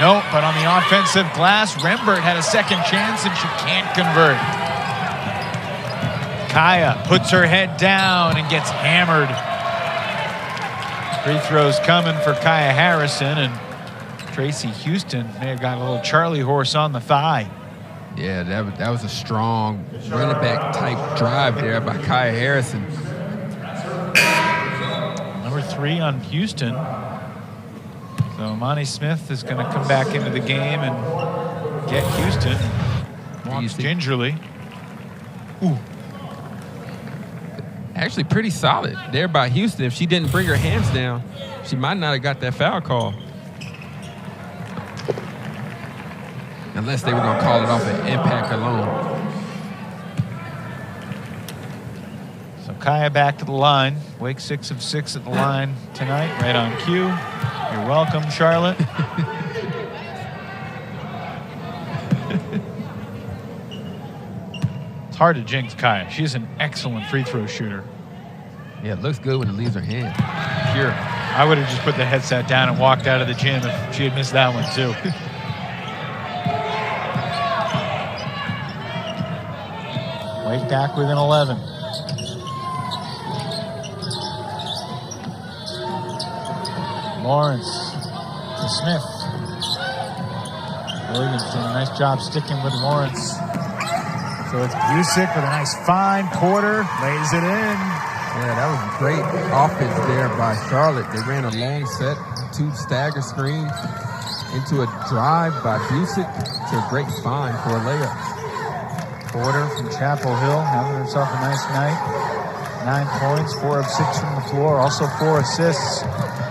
Nope, but on the offensive glass, Rembert had a second chance and she can't convert. Kaya puts her head down and gets hammered. Free throws coming for Kaya Harrison, and Tracey Hueston may have got a little Charlie horse on the thigh. Yeah, that was a strong running back type drive there by Kaya Harrison. Number 3 on Hueston. So Monty Smith is going to come back into the game and get Hueston. Walks gingerly. Ooh. Actually pretty solid there by Hueston. If she didn't bring her hands down, she might not have got that foul call. Unless they were going to call it off an impact alone. So Kaya back to the line. Wake 6 of 6 at the line tonight, right on cue. You're welcome, Charlotte. It's hard to jinx Kaya. She's an excellent free throw shooter. Yeah, it looks good when it leaves her hand. Pure. I would have just put the headset down and walked out of the gym if she had missed that one too. Wake back within 11. Lawrence to Smith. Williams doing a nice job sticking with Lawrence. So it's Busick with a nice fine Porter, lays it in. Yeah, that was a great offense there by Charlotte. They ran a long set, 2 stagger screens into a drive by Busick to a great find for a layup. Porter from Chapel Hill having himself a nice night. 9 points, 4 of 6 from the floor, also 4 assists.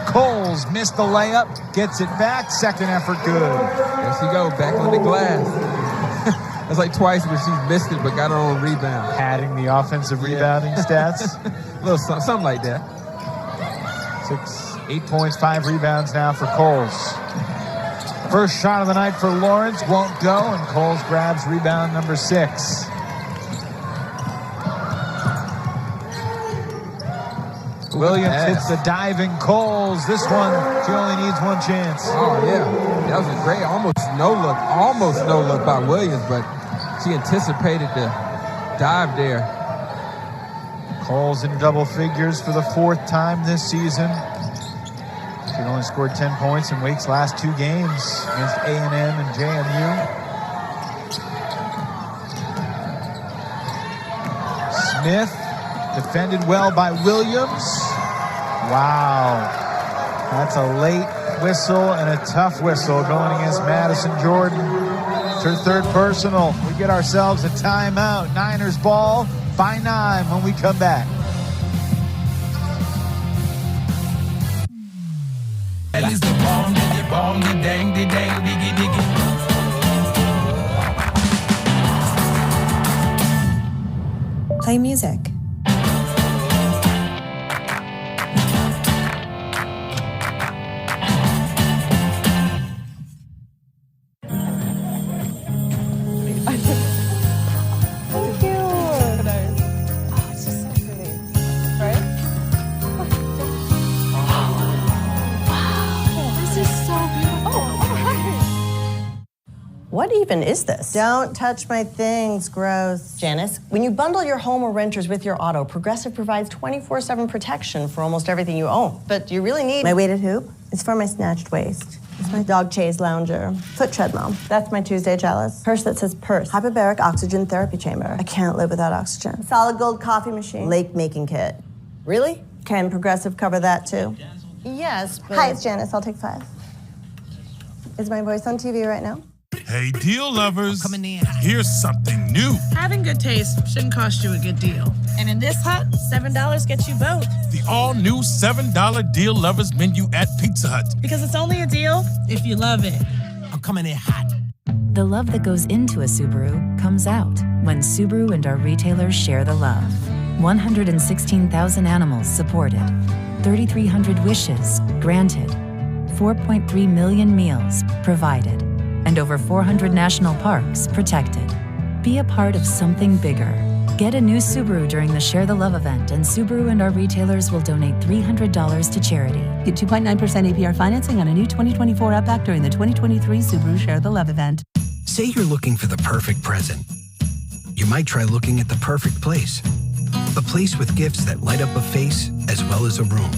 Coles missed the layup, gets it back, second effort good. There she go, back on the glass. That's like twice where she's missed it but got her own rebound. Padding the offensive rebounding stats. A little something like that. 8 points, 5 rebounds now for Coles. First shot of the night for Lawrence won't go, and Coles grabs rebound number 6. Williams hits the diving Coles. This one, she only needs one chance. Oh, yeah. That was a great, almost no look by Williams, but she anticipated the dive there. Coles in double figures for the 4th time this season. She only scored 10 points in Wake's last 2 games against A&M and JMU. Smith defended well by Williams. Wow. That's a late whistle and a tough whistle going against Madison Jordan. It's her 3rd personal. We get ourselves a timeout. Niners ball by 9 when we come back. Play music. What even is this? Don't touch my things, gross. Janice, when you bundle your home or renters with your auto, Progressive provides 24/7 protection for almost everything you own. But you really need my weighted hoop. It's for my snatched waist. It's my dog chaise lounger. Foot treadmill. That's my Tuesday chalice. Purse that says purse. Hyperbaric oxygen therapy chamber. I can't live without oxygen. Solid gold coffee machine. Lake making kit. Really? Can Progressive cover that too? Yes, but... Hi, it's Janice. I'll take 5. Is my voice on TV right now? Hey, deal lovers, here's something new. Having good taste shouldn't cost you a good deal. And in this hut, $7 gets you both. The all-new $7 deal lovers menu at Pizza Hut. Because it's only a deal if you love it. I'm coming in hot. The love that goes into a Subaru comes out when Subaru and our retailers share the love. 116,000 animals supported, 3,300 wishes granted, 4.3 million meals provided, and over 400 national parks protected. Be a part of something bigger. Get a new Subaru during the Share the Love event, and Subaru and our retailers will donate $300 to charity. Get 2.9% APR financing on a new 2024 Outback during the 2023 Subaru Share the Love event. Say you're looking for the perfect present. You might try looking at the perfect place. A place with gifts that light up a face as well as a room,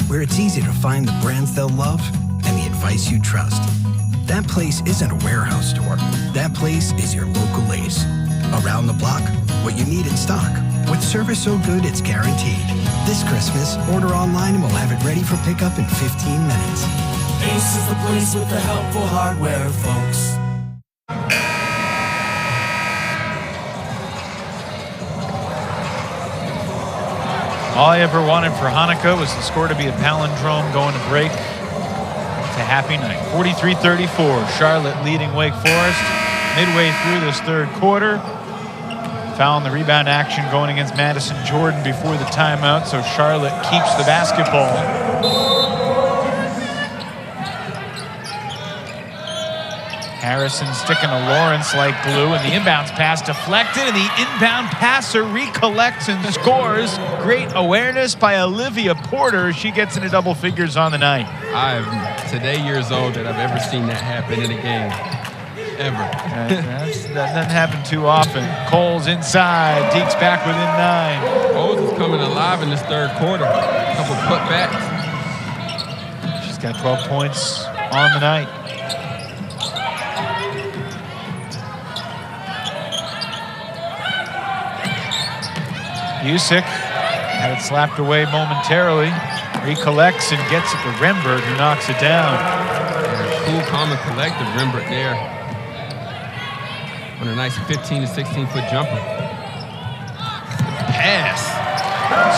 where it's easy to find the brands they'll love and the advice you trust. That place isn't a warehouse store. That place is your local Ace. Around the block, what you need in stock. With service so good, it's guaranteed. This Christmas, order online and we'll have it ready for pickup in 15 minutes. Ace is the place with the helpful hardware, folks. All I ever wanted for Hanukkah was the score to be a palindrome going to break. It's a happy night. 43-34, Charlotte leading Wake Forest midway through this 3rd quarter. Foul on the rebound action going against Madison Jordan before the timeout, so Charlotte keeps the basketball. Harrison sticking to Lawrence like glue, and the inbounds pass deflected, and the inbound passer recollects and scores. Great awareness by Olivia Porter. She gets into double figures on the night. I'm today years old that I've ever seen that happen in a game. Ever. That doesn't happen too often. Coles inside. Deacs back within 9. Coles is coming alive in this third quarter. A couple putbacks. She's got 12 points on the night. Usyk had it slapped away momentarily. Recollects and gets it to Rembert, who knocks it down. Yeah, cool, calm, and collected. Rembert there on a nice 15 to 16-foot jumper. Pass.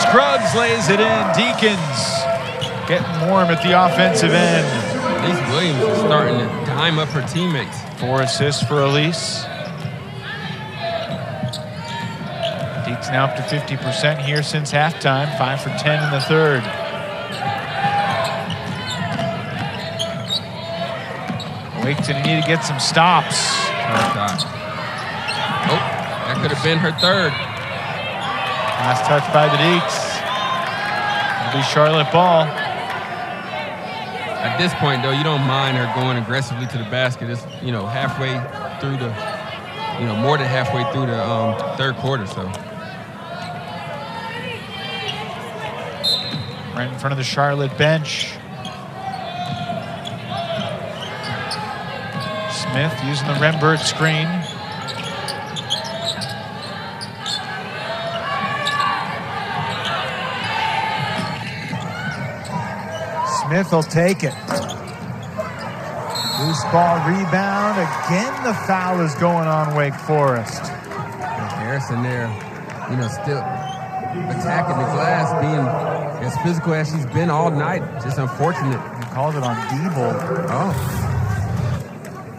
Scruggs lays it in. Deacons getting warm at the offensive end. Elise Williams is starting to dime up her teammates. 4 assists for Elise. Deacs now up to 50% here since halftime. 5 for 10 in the third. Wake's gonna need to get some stops. Oh, that could have been her third. Last touch by the Deacs. It'll be Charlotte ball. At this point, though, you don't mind her going aggressively to the basket. It's, halfway through the, more than halfway through the third quarter, so. Right in front of the Charlotte bench. Smith using the Rembert screen. Smith will take it. Loose ball rebound. Again, the foul is going on Wake Forest. Harrison there, still attacking the glass, being as physical as she's been all night. Just unfortunate. He called it on Diebel. Oh.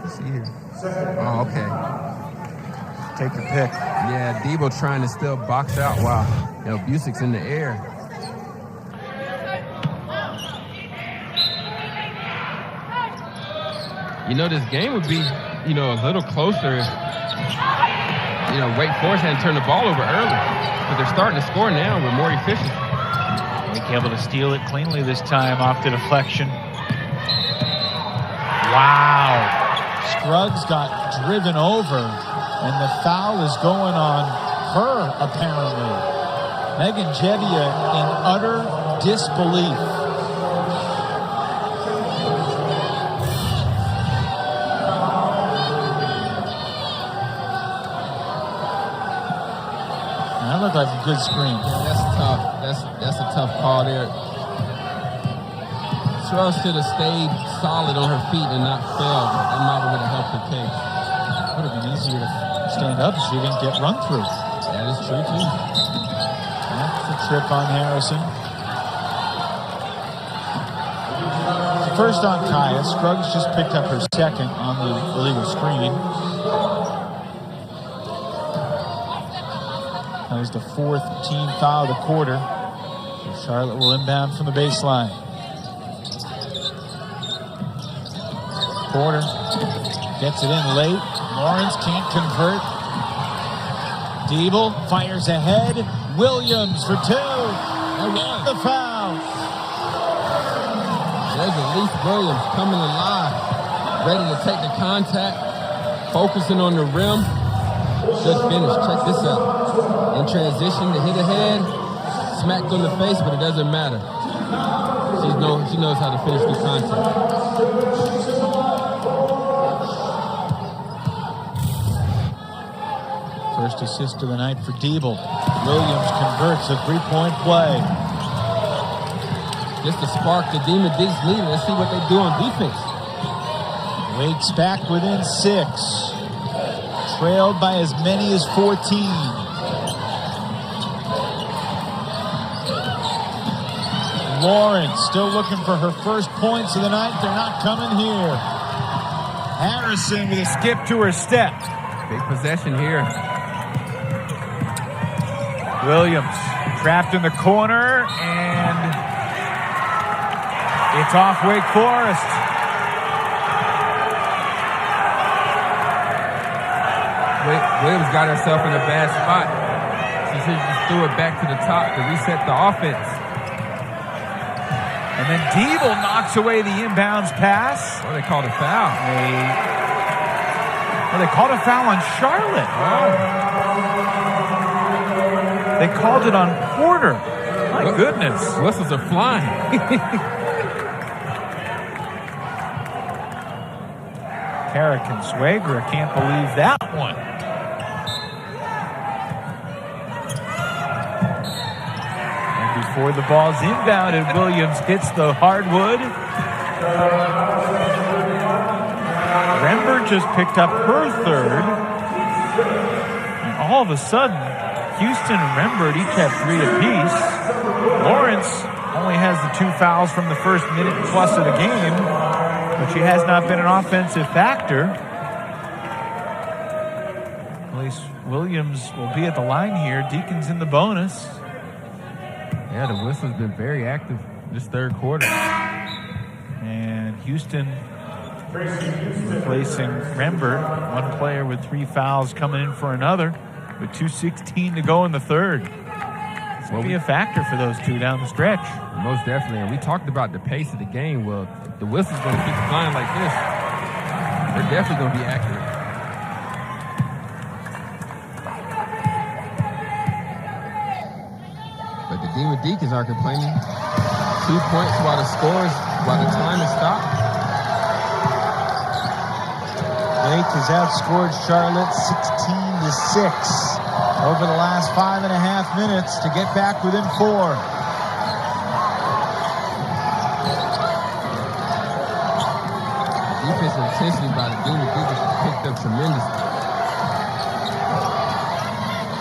Let's see here. Oh, okay. Take the pick. Yeah, Diebel trying to still box out while Busic's in the air. This game would be, a little closer if, Wake Forest hadn't turned the ball over early. But they're starting to score now. We're more efficient. Wake able to steal it cleanly this time off the deflection. Wow. Scruggs got driven over, and the foul is going on her, apparently. Megan Jevia in utter disbelief. That looked like a good screen. Yeah, that's tough. That's a tough call there. Scruggs should have stayed solid on her feet and not fell. That might have helped her case. Would have been easier to stand up if she didn't get run through. That is true, too. That's a trip on Harrison. First on Kaya. Scruggs just picked up her second on the illegal screen. That was the 4th team foul of the quarter. So Charlotte will inbound from the baseline. Porter gets it in late. Lawrence can't convert. Diebel fires ahead. Williams for 2. And the foul. There's Elise Williams coming alive, ready to take the contact, focusing on the rim. Good finish. Check this out. In transition, to hit ahead, smacked on the face, but it doesn't matter. She knows how to finish the contact. First assist of the night for Diebel. Williams converts a 3-point play. Just to spark the Demon Deacons lead. Let's see what they do on defense. Wake's back within 6. Trailed by as many as 14. Lawrence still looking for her first points of the night. They're not coming here. Harrison with a skip to her step. Big possession here. Williams trapped in the corner, and it's off Wake Forest. Williams got herself in a bad spot. She should have just threw it back to the top to reset the offense. And then Deagle knocks away the inbounds pass. Well, they called a foul. They called a foul on Charlotte. They called it on Porter. My goodness. Whistles are flying. Carrick and Swager can't believe that one. And before the ball's inbounded, Williams hits the hardwood. Rember just picked up her third. And all of a sudden, Hueston and Rembert each have 3 apiece. Lawrence only has the 2 fouls from the first minute plus of the game, but she has not been an offensive factor. Elise Williams will be at the line here. Deacons in the bonus. Yeah, the whistle's been very active this third quarter. And Hueston replacing Rembert. One player with 3 fouls coming in for another with 2:16 to go in the third. It's going to be a factor for those two down the stretch. Most definitely. And we talked about the pace of the game. Well, if the whistle's going to keep flying like this, they're definitely going to be accurate. But the Demon Deacons are complaining. 2 points while the time is stopped. Wake has outscored Charlotte 16-6 over the last 5.5 minutes to get back within 4. Defensive intensity by the Demon Deacons picked up tremendously.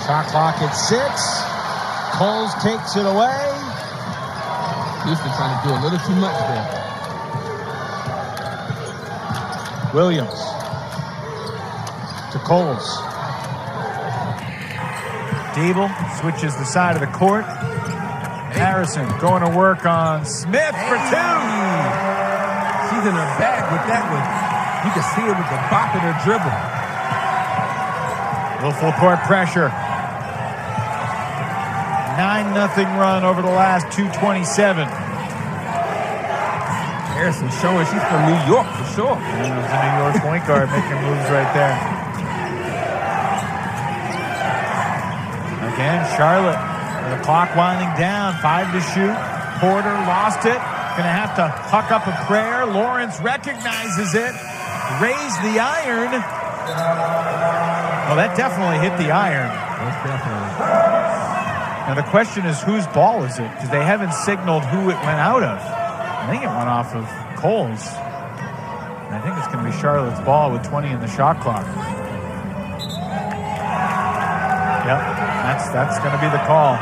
Shot clock at 6. Coles takes it away. Houston trying to do a little too much there. Williams to Coles. Deagle switches the side of the court. Harrison going to work on Smith for 2. She's in her bag with that one. You can see it with the bop in her dribble. Little full court pressure. 9-0 run over the last 2:27. Harrison showing she's from New York for sure. There's a New York point guard making moves right there. Again, Charlotte, the clock winding down, 5 to shoot. Porter lost it. Gonna have to huck up a prayer. Lawrence recognizes it. Raised the iron. Oh, that definitely hit the iron. Most definitely. Now the question is, whose ball is it? Because they haven't signaled who it went out of. I think it went off of Coles. And I think it's going to be Charlotte's ball with 20 in the shot clock. Yep, that's going to be the call.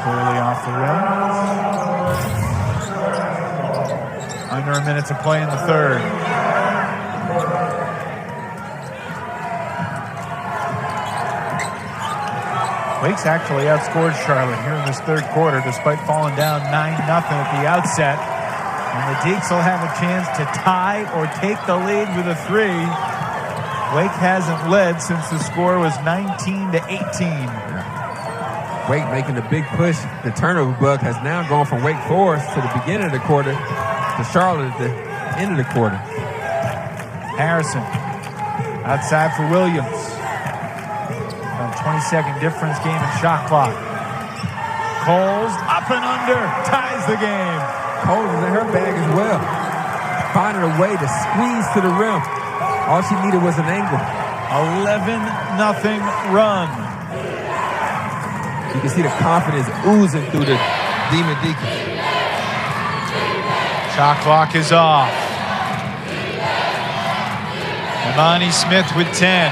Clearly off the rim. Under a minute to play in the third. Wake's actually outscored Charlotte here in this third quarter, despite falling down 9-0 at the outset. And the Deacs will have a chance to tie or take the lead with a 3. Wake hasn't led since the score was 19-18. Wake making a big push. The turnover bug has now gone from Wake Forest to the beginning of the quarter to Charlotte at the end of the quarter. Harrison outside for Williams. 20-second difference game in shot clock. Coles up and under, ties the game. Coles is in her bag as well. Finding a way to squeeze to the rim. All she needed was an angle. 11-0 run. You can see the confidence oozing through the Demon Deacons. Shot clock is off. Imani Smith with 10.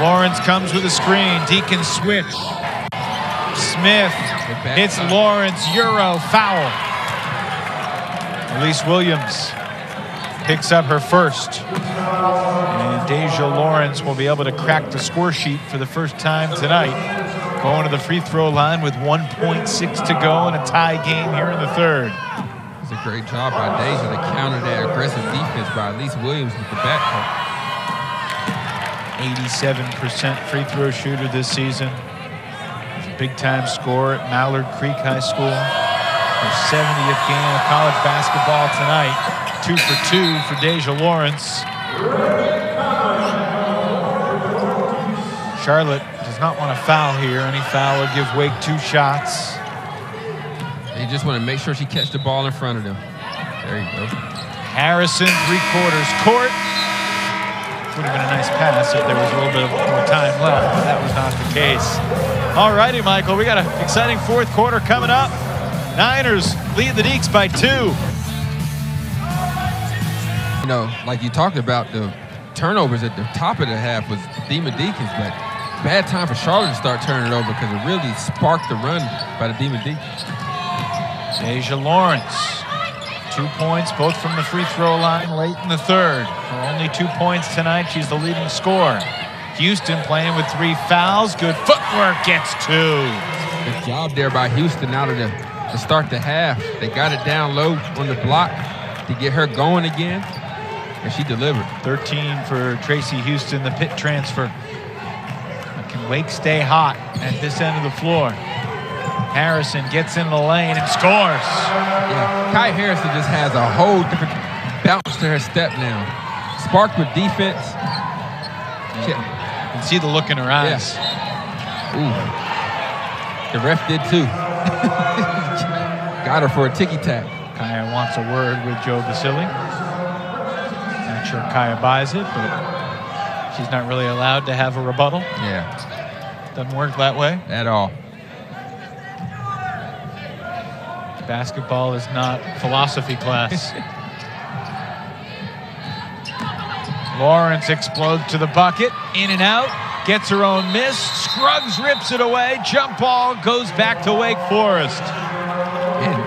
Lawrence comes with a screen. Deacons switch. Smith hits Lawrence. Euro foul. Elise Williams picks up her first. And Deja Lawrence will be able to crack the score sheet for the first time tonight. going to the free throw line with 1.6 to go in a tie game here in the third. It's a great job by Deja to counter that aggressive defense by Elise Williams with the backcourt. 87% free throw shooter this season. Big-time scorer at Mallard Creek High School. Her 70th game of college basketball tonight. 2 for 2 for Deja Lawrence. Charlotte does not want to foul here. Any foul would give Wake 2 shots. They just want to make sure she catch the ball in front of them. There you go. Harrison, 3/4 court. Would have been a nice pass if there was a little bit more time left, but that was not the case. All righty, Michael, we got an exciting fourth quarter coming up. Niners lead the Deacs by 2. You know, like you talked about, the turnovers at the top of the half was Demon Deacons, but bad time for Charlotte to start turning it over because it really sparked the run by the Demon Deacons. Deja Lawrence, 2 points, both from the free throw line late in the third. For only 2 points tonight, she's the leading scorer. Houston playing with 3 fouls. Good footwork, gets 2. Good job there by Houston now to start the half. They got it down low on the block to get her going again, and she delivered. 13 for Tracey Hueston, the Pitt transfer. Can Wake stay hot at this end of the floor? Harrison gets in the lane and scores. Yeah, Kai Harrison just has a whole different bounce to her step now. Sparked with defense. You can see the look in her eyes. Yeah. Ooh. The ref did too. Got her for a ticky-tack. Kaya wants a word with Joe Basile. Not sure Kaya buys it, but she's not really allowed to have a rebuttal. Yeah. Doesn't work that way. At all. Basketball is not philosophy class. Lawrence explodes to the bucket, in and out, gets her own miss, Scruggs rips it away, jump ball goes back to Wake Forest. And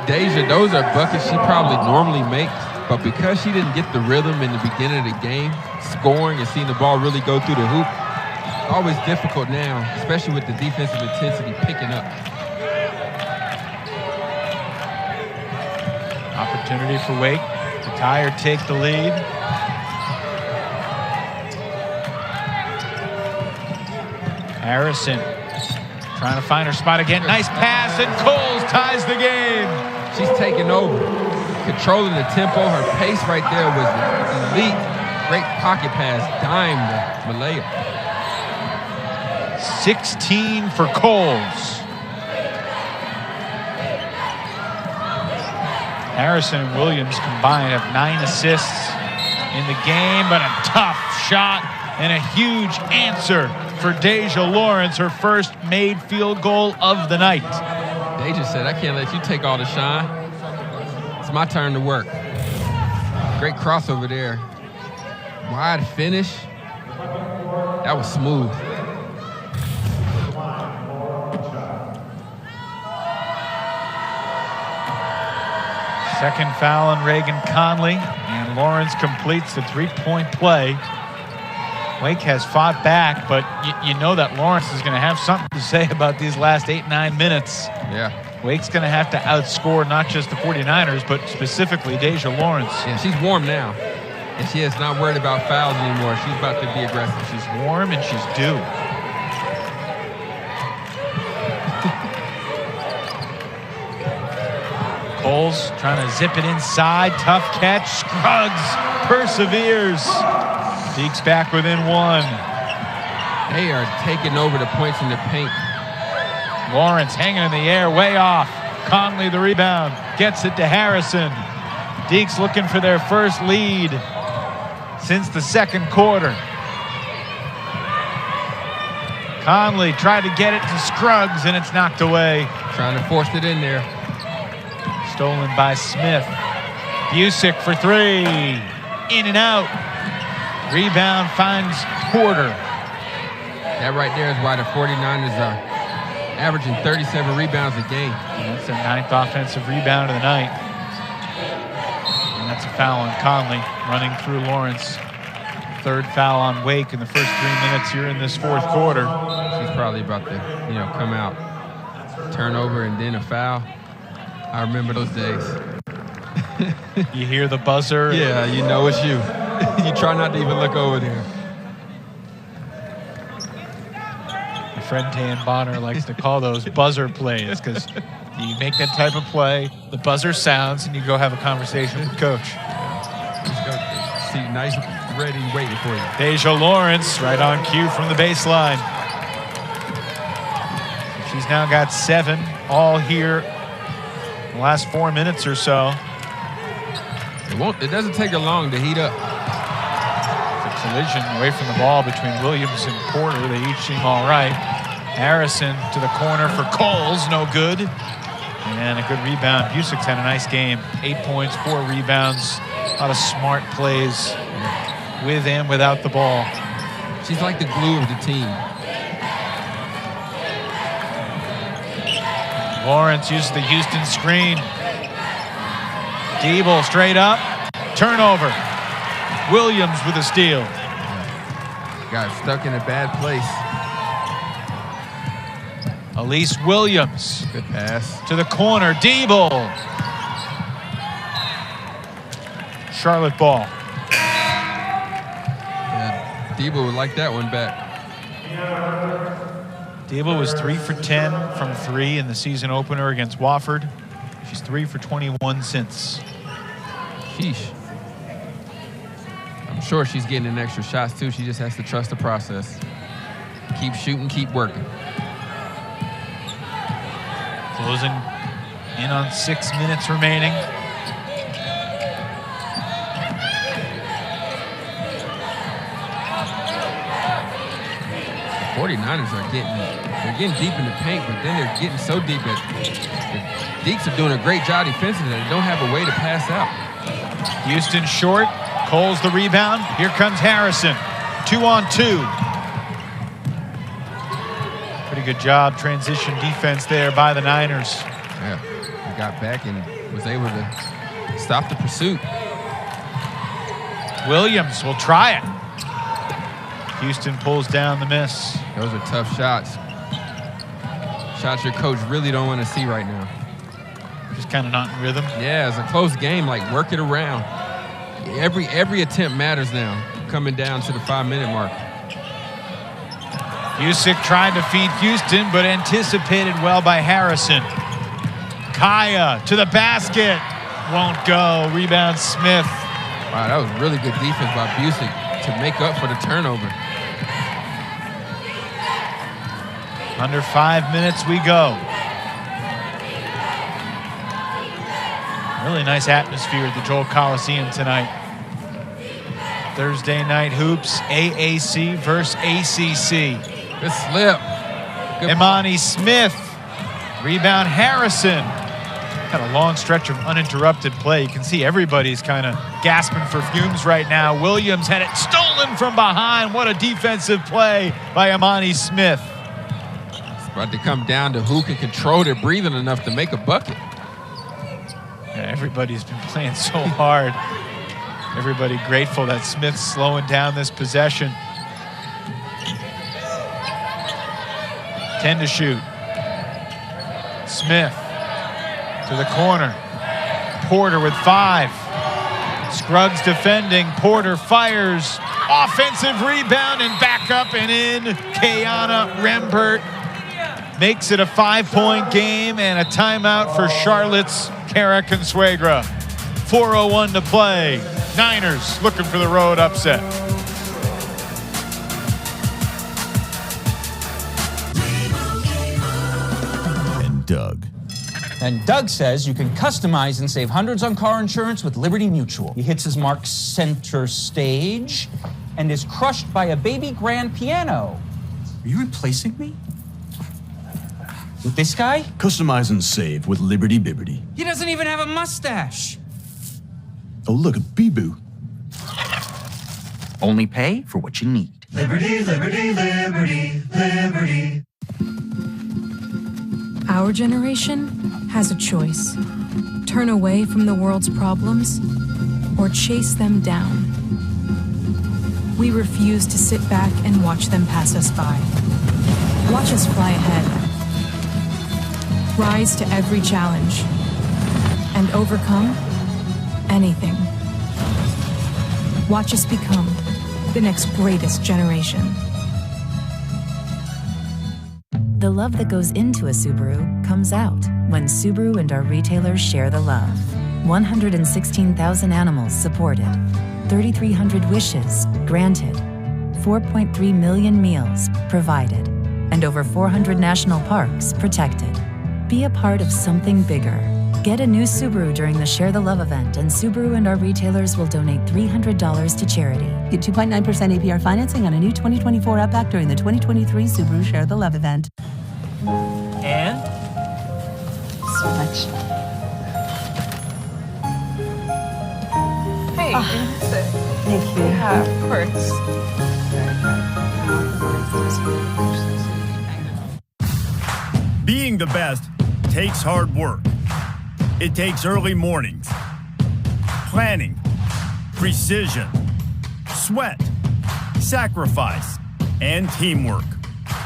Deja, those are buckets she probably normally makes, but because she didn't get the rhythm in the beginning of the game, scoring and seeing the ball really go through the hoop, it's always difficult now, especially with the defensive intensity picking up. Opportunity for Wake to tie or take the lead. Harrison trying to find her spot again. Nice pass, and Coles ties the game. She's taking over, controlling the tempo. Her pace right there was elite. Great pocket pass, dime to Malaya. 16 for Coles. Harrison and Williams combined have 9 assists in the game, but a tough shot and a huge answer for Deja Lawrence, her first made field goal of the night. Deja said, I can't let you take all the shine. It's my turn to work. Great crossover there. Wide finish. That was smooth. Second foul on Reagan Conley, and Lawrence completes the three-point play. Wake has fought back, but you know that Lawrence is going to have something to say about these last 8-9 minutes. Yeah. Wake's going to have to outscore not just the 49ers, but specifically Deja Lawrence. Yeah, she's warm now, and she is not worried about fouls anymore. She's about to be aggressive. She's warm and she's due. Coles trying to zip it inside. Tough catch. Scruggs perseveres. Deacs back within 1. They are taking over the points in the paint. Lawrence hanging in the air, way off. Conley the rebound. Gets it to Harrison. Deacs looking for their first lead since the second quarter. Conley tried to get it to Scruggs, and it's knocked away. Trying to force it in there. Stolen by Smith. Busick for 3. In and out. Rebound finds Porter. That right there is why the 49ers are averaging 37 rebounds a game. And that's their 9th offensive rebound of the night. And that's a foul on Conley, running through Lawrence. 3rd foul on Wake in the first 3 minutes here in this 4th quarter. She's probably about to, come out, turnover, and then a foul. I remember those days. You hear the buzzer. Yeah, you know it's you. You try not to even look over there. My friend Dan Bonner likes to call those buzzer plays because you make that type of play, the buzzer sounds, and you go have a conversation with Coach. Just go see, nice, ready, waiting for you. Deja Lawrence right on cue from the baseline. She's now got 7 all here in the last 4 minutes or so. It doesn't take her long to heat up. The collision away from the ball between Williams and Porter. They each seem all right. Harrison to the corner for Coles, no good. And a good rebound. Busick's had a nice game. 8 points, 4 rebounds. A lot of smart plays with and without the ball. She's like the glue of the team. Lawrence uses the Houston screen. Diebel straight up. Turnover. Williams with a steal. Got stuck in a bad place. Elise Williams. Good pass. To the corner. Diebel. Charlotte ball. Yeah, Diebel would like that one back. Diebel was 3 for 10 from 3 in the season opener against Wofford. She's 3 for 21 since. Sheesh. I'm sure she's getting in extra shots too. She just has to trust the process. Keep shooting, keep working. Closing in on 6 minutes remaining. The 49ers are getting deep in the paint, but then they're getting so deep that the Deacs are doing a great job defensively. They don't have a way to pass out. Houston short. Coles the rebound. Here comes Harrison. 2-on-2. Pretty good job. Transition defense there by the Niners. Yeah, he got back and was able to stop the pursuit. Williams will try it. Houston pulls down the miss. Those are tough shots. Shots your coach really don't want to see right now. Just kind of not in rhythm. Yeah, it's a close game. Like, work it around. Every attempt matters now, coming down to the 5-minute mark. Busick tried to feed Houston, but anticipated well by Harrison. Kaya to the basket. Won't go. Rebound Smith. Wow, that was really good defense by Busick to make up for the turnover. Under 5 minutes we go. Really nice atmosphere at the Joel Coliseum tonight. Thursday night hoops, AAC versus ACC. Good slip. Good Imani Smith. Rebound Harrison. Had a long stretch of uninterrupted play. You can see everybody's kind of gasping for fumes right now. Williams had it stolen from behind. What a defensive play by Imani Smith. It's about to come down to who can control their breathing enough to make a bucket. Yeah, everybody's been playing so hard. Everybody grateful that Smith's slowing down this possession. 10 to shoot. Smith to the corner. Porter with 5. Scruggs defending. Porter fires. Offensive rebound and back up and in. Kayana Rembert makes it a 5-point game and a timeout for Charlotte's Kara Consuegra. 4:01 to play. Niners looking for the road upset. And Doug. And Doug says you can customize and save hundreds on car insurance with Liberty Mutual. He hits his mark center stage and is crushed by a baby grand piano. Are you replacing me? With this guy? Customize and save with Liberty Bibbity. He doesn't even have a mustache. Oh, look, a bee-boo. Only pay for what you need. Liberty, liberty, liberty, liberty. Our generation has a choice. Turn away from the world's problems or chase them down. We refuse to sit back and watch them pass us by. Watch us fly ahead. Rise to every challenge. And overcome anything. Watch us become the next greatest generation. The love that goes into a Subaru comes out when Subaru and our retailers share the love. 116,000 animals supported, 3,300 wishes granted, 4.3 million meals provided, and over 400 national parks protected. Be a part of something bigger. Get a new Subaru during the Share the Love event, and Subaru and our retailers will donate $300 to charity. Get 2.9% APR financing on a new 2024 Outback during the 2023 Subaru Share the Love event. And? So much. Hey, Thank you. yeah, of course. Being the best takes hard work. It takes early mornings, planning, precision, sweat, sacrifice, and teamwork.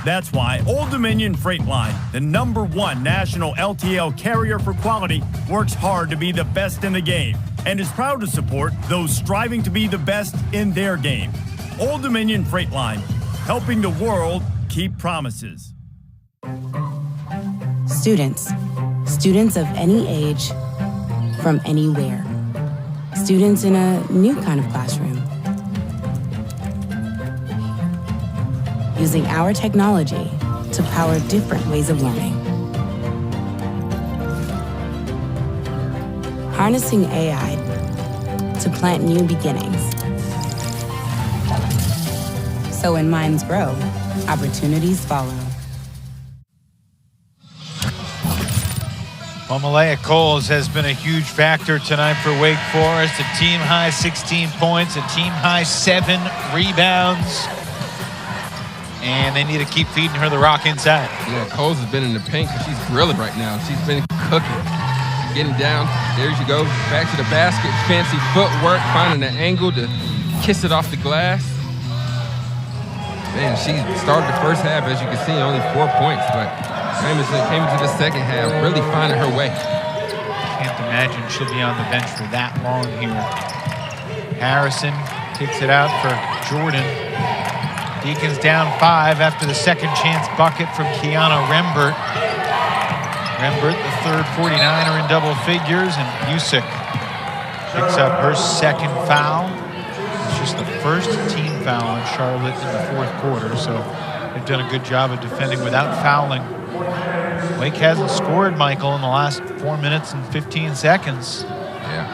That's why Old Dominion Freight Line, the #1 national LTL carrier for quality, works hard to be the best in the game and is proud to support those striving to be the best in their game. Old Dominion Freight Line, helping the world keep promises. Students of any age, from anywhere. Students in a new kind of classroom. Using our technology to power different ways of learning. Harnessing AI to plant new beginnings. So when minds grow, opportunities follow. Well, Malaya Cowles has been a huge factor tonight for Wake Forest. A team-high 16 points, a team-high 7 rebounds. And they need to keep feeding her the rock inside. Yeah, Cowles has been in the paint because she's grilling right now. She's been cooking. Getting down. There she goes. Back to the basket. Fancy footwork. Finding an angle to kiss it off the glass. Man, she started the first half, as you can see, only 4 points. But came into the second half, really finding her way. Can't imagine she'll be on the bench for that long here. Harrison kicks it out for Jordan. Deacons down 5 after the second chance bucket from Kiana Rembert. Rembert, the third 49er in double figures, and Busick picks up her second foul. It's just the first team foul on Charlotte in the fourth quarter, so they've done a good job of defending without fouling. Wake hasn't scored, Michael, in the last 4 minutes and 15 seconds. Yeah.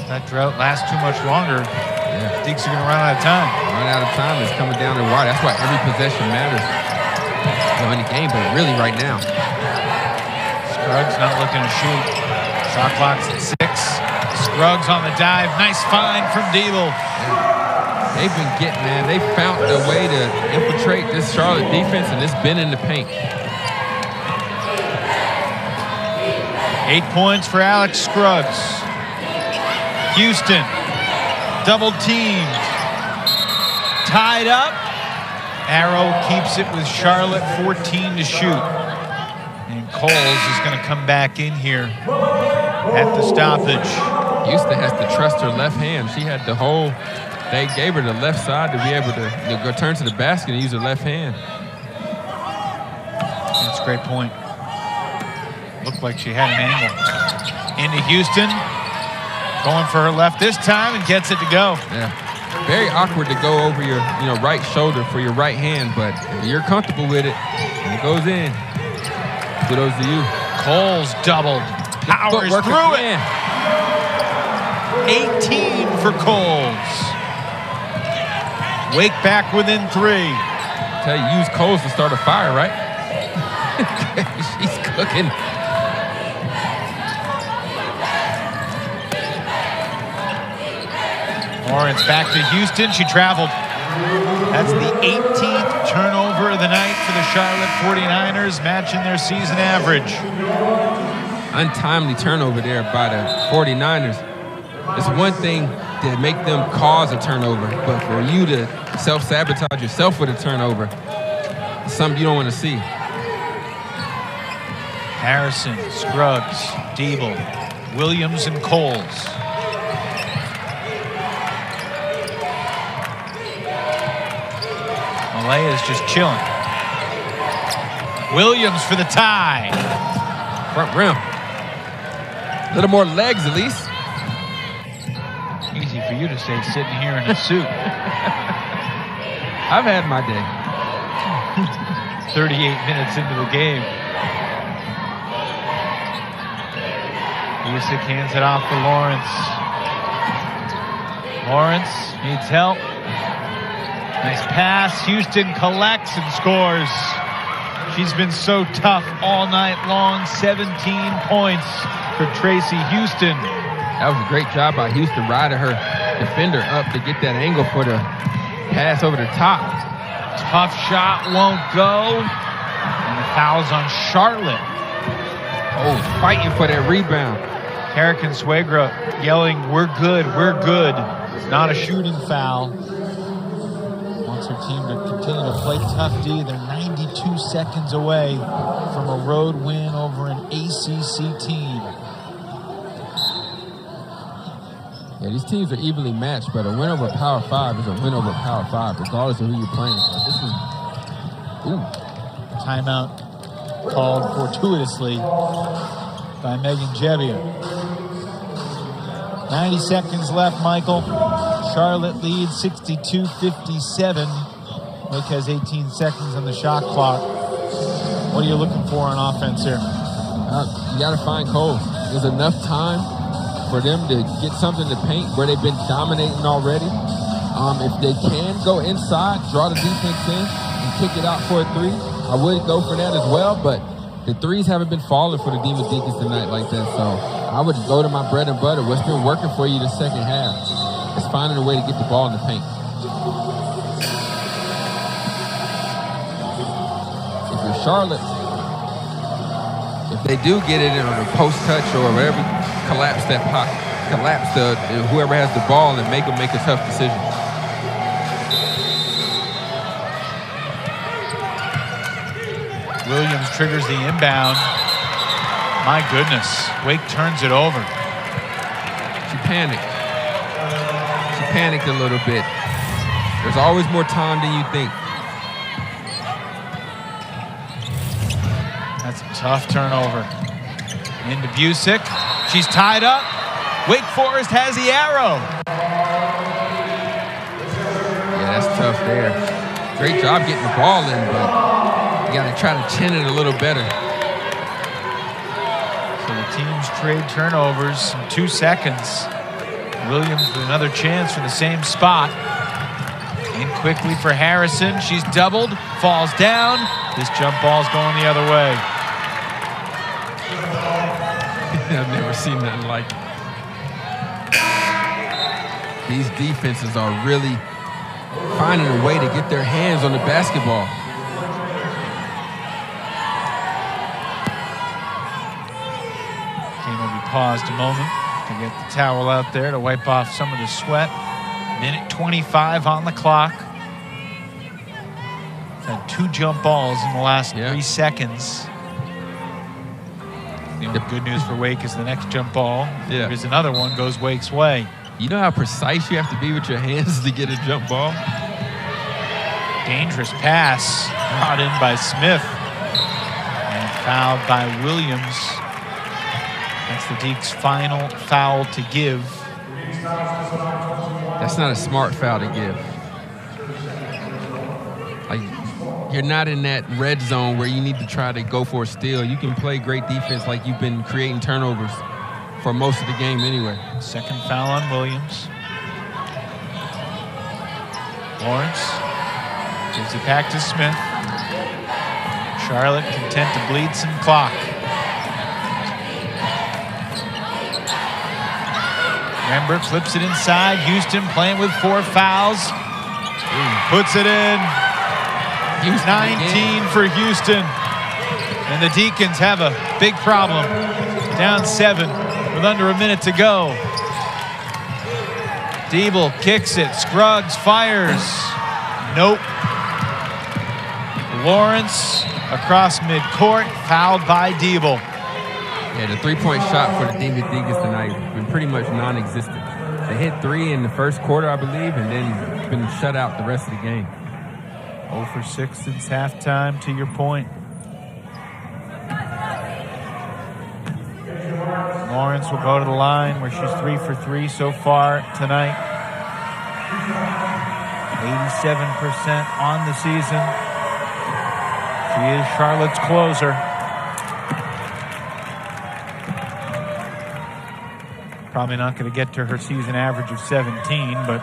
That drought lasts too much longer. Yeah. Deacs are going to run out of time. Run out of time is coming down the wire. That's why every possession matters. In the game, but really right now. Scruggs not looking to shoot. Shot clock's at 6. Scruggs on the dive. Nice find from Deeble. Yeah. They've been getting, man. They found a way to infiltrate this Charlotte defense, and it's been in the paint. 8 points for Alex Scruggs. Hueston, double teamed. Tied up. Arrow keeps it with Charlotte, 14 to shoot. And Cowles is going to come back in here at the stoppage. Houston has to trust her left hand. She had the whole, they gave her the left side to be able to go turn to the basket and use her left hand. That's a great point. Looked like she had an angle. Into Hueston. Going for her left this time and gets it to go. Yeah. Very awkward to go over your right shoulder for your right hand, but if you're comfortable with it and it goes in, kudos to you. Cowles doubled. Powers through it. 18 for Cowles. Wake back within 3. Tell you, use Cowles to start a fire, right? She's cooking. Lawrence back to Hueston. She traveled. That's the 18th turnover of the night for the Charlotte 49ers, matching their season average. Untimely turnover there by the 49ers. It's one thing to make them cause a turnover, but for you to self-sabotage yourself with a turnover, it's something you don't want to see. Harrison, Scruggs, Diebel, Williams, and Coles. Malaya's just chilling. Williams for the tie. Front rim. A little more legs, Elise. Easy for you to say sitting here in a suit. I've had my day. 38 minutes into the game. Busick hands it off to Lawrence. Lawrence needs help. Nice pass. Hueston collects and scores. She's been so tough all night long. 17 points for Tracey Hueston. That was a great job by Hueston, riding her defender up to get that angle for the pass over the top. Tough shot won't go. And the foul's on Charlotte. Oh, fighting for that rebound. Kara Consuegra yelling, "We're good, we're good." It's not a shooting foul. Wants her team to continue to play tough D. They're 92 seconds away from a road win over an ACC team. Yeah, these teams are evenly matched, but a win over Power 5 is a win over Power 5, regardless of who you're playing. So this is, timeout called fortuitously by Megan Jebbia. 90 seconds left, Michael. Charlotte leads 62-57. Wake has 18 seconds on the shot clock. What are you looking for on offense here? You got to find Cole. There's enough time for them to get something to paint where they've been dominating already. If they can go inside, draw the defense in, and kick it out for a three, I would go for that as well, but the threes haven't been falling for the Demon Deacons tonight like that, so I would go to my bread and butter. What's been working for you the second half is finding a way to get the ball in the paint. If you're Charlotte, if they do get it in a post touch or whatever, collapse that pocket, collapse whoever has the ball and make them make a tough decision. Williams triggers the inbound. My goodness, Wake turns it over. She panicked. She panicked a little bit. There's always more time than you think. That's a tough turnover. Into Busick. She's tied up. Wake Forest has the arrow. Yeah, that's tough there. Great job getting the ball in, but you got to try to chin it a little better. So the teams trade turnovers in 2 seconds. Williams with another chance from the same spot. In quickly for Harrison. She's doubled, falls down. This jump ball's going the other way. I've never seen nothing like it. These defenses are really finding a way to get their hands on the basketball. Game will be paused a moment to get the towel out there to wipe off some of the sweat. Minute 25 on the clock. Had 2 jump balls in the last 3 seconds. The good news for Wake is the next jump ball. Yeah. There's another one, goes Wake's way. You know how precise you have to be with your hands to get a jump ball? Dangerous pass brought in by Smith. And fouled by Williams. That's the Deacs' final foul to give. That's not a smart foul to give. Like, you're not in that red zone where you need to try to go for a steal. You can play great defense like you've been creating turnovers for most of the game anyway. Second foul on Williams. Lawrence gives it back to Smith. Charlotte content to bleed some clock. Remember, flips it inside. Hueston playing with 4 fouls. Puts it in. 19 for Hueston. And the Deacons have a big problem. Down 7 with under a minute to go. Diebel kicks it. Scruggs fires. Nope. Lawrence across midcourt, fouled by Diebel. Yeah, the three-point shot for the Demon Deacons tonight has been pretty much non-existent. They hit 3 in the first quarter, I believe, and then been shut out the rest of the game. 0 for 6 since halftime, to your point. Lawrence will go to the line where she's 3 for 3 so far tonight. 87% on the season. She is Charlotte's closer. Probably not going to get to her season average of 17, but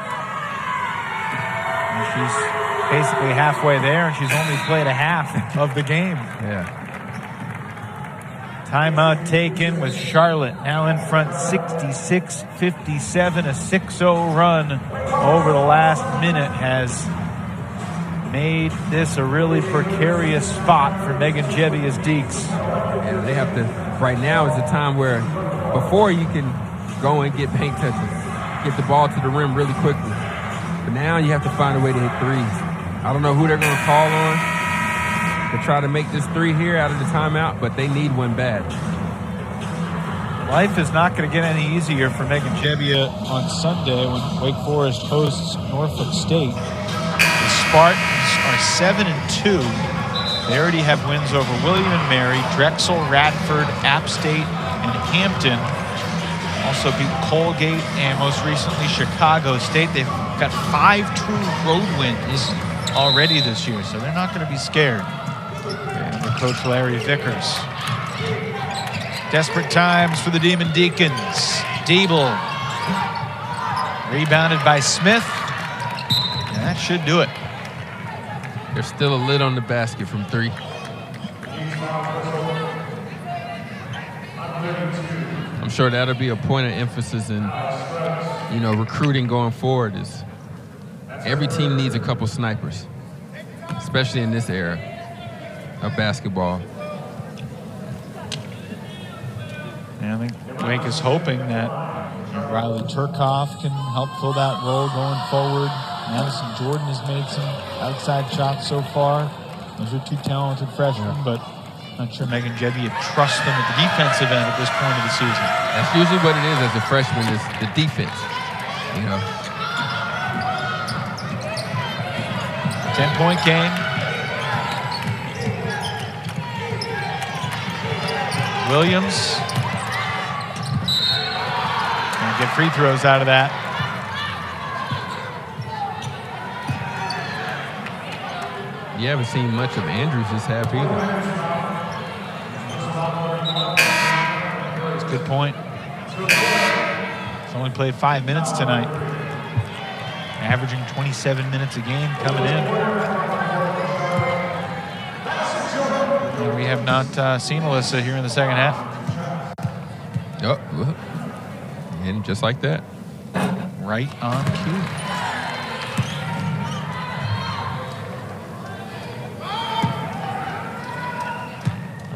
she's basically halfway there, and she's only played a half of the game. Yeah. Timeout taken with Charlotte now in front 66-57. A 6-0 run over the last minute has made this a really precarious spot for Megan Gebbia's Deacs. Yeah, they have to, right now is the time where before you can go and get paint touches, get the ball to the rim really quickly. But now you have to find a way to hit threes. I don't know who they're going to call on to try to make this 3 here out of the timeout, but they need one bad. Life is not going to get any easier for Megan Gebbia on Sunday when Wake Forest hosts Norfolk State. The Spartans are 7-2. They already have wins over William and Mary, Drexel, Radford, App State, and Hampton. Also beat Colgate and most recently Chicago State. They've got 5 true road wins already this year, so they're not going to be scared. Under Coach Larry Vickers. Desperate times for the Demon Deacons. Diebel rebounded by Smith, and that should do it. There's still a lid on the basket from 3. I'm sure that'll be a point of emphasis in, recruiting going forward. Is every team needs a couple snipers, especially in this era of basketball. And I think Wake is hoping that Riley Turcoff can help fill that role going forward. Madison Jordan has made some outside shots so far. Those are 2 talented freshmen, but not sure Megan Gebbia trusts them at the defensive end at this point of the season. That's usually what it is as a freshman, is the defense. 10-point game. Williams can't get free throws out of that. You haven't seen much of Andrews this half either. That's a good point. He's only played 5 minutes tonight. Averaging 27 minutes a game coming in. And we have not seen Alyssa here in the second half. Oh, and just like that. Right on cue.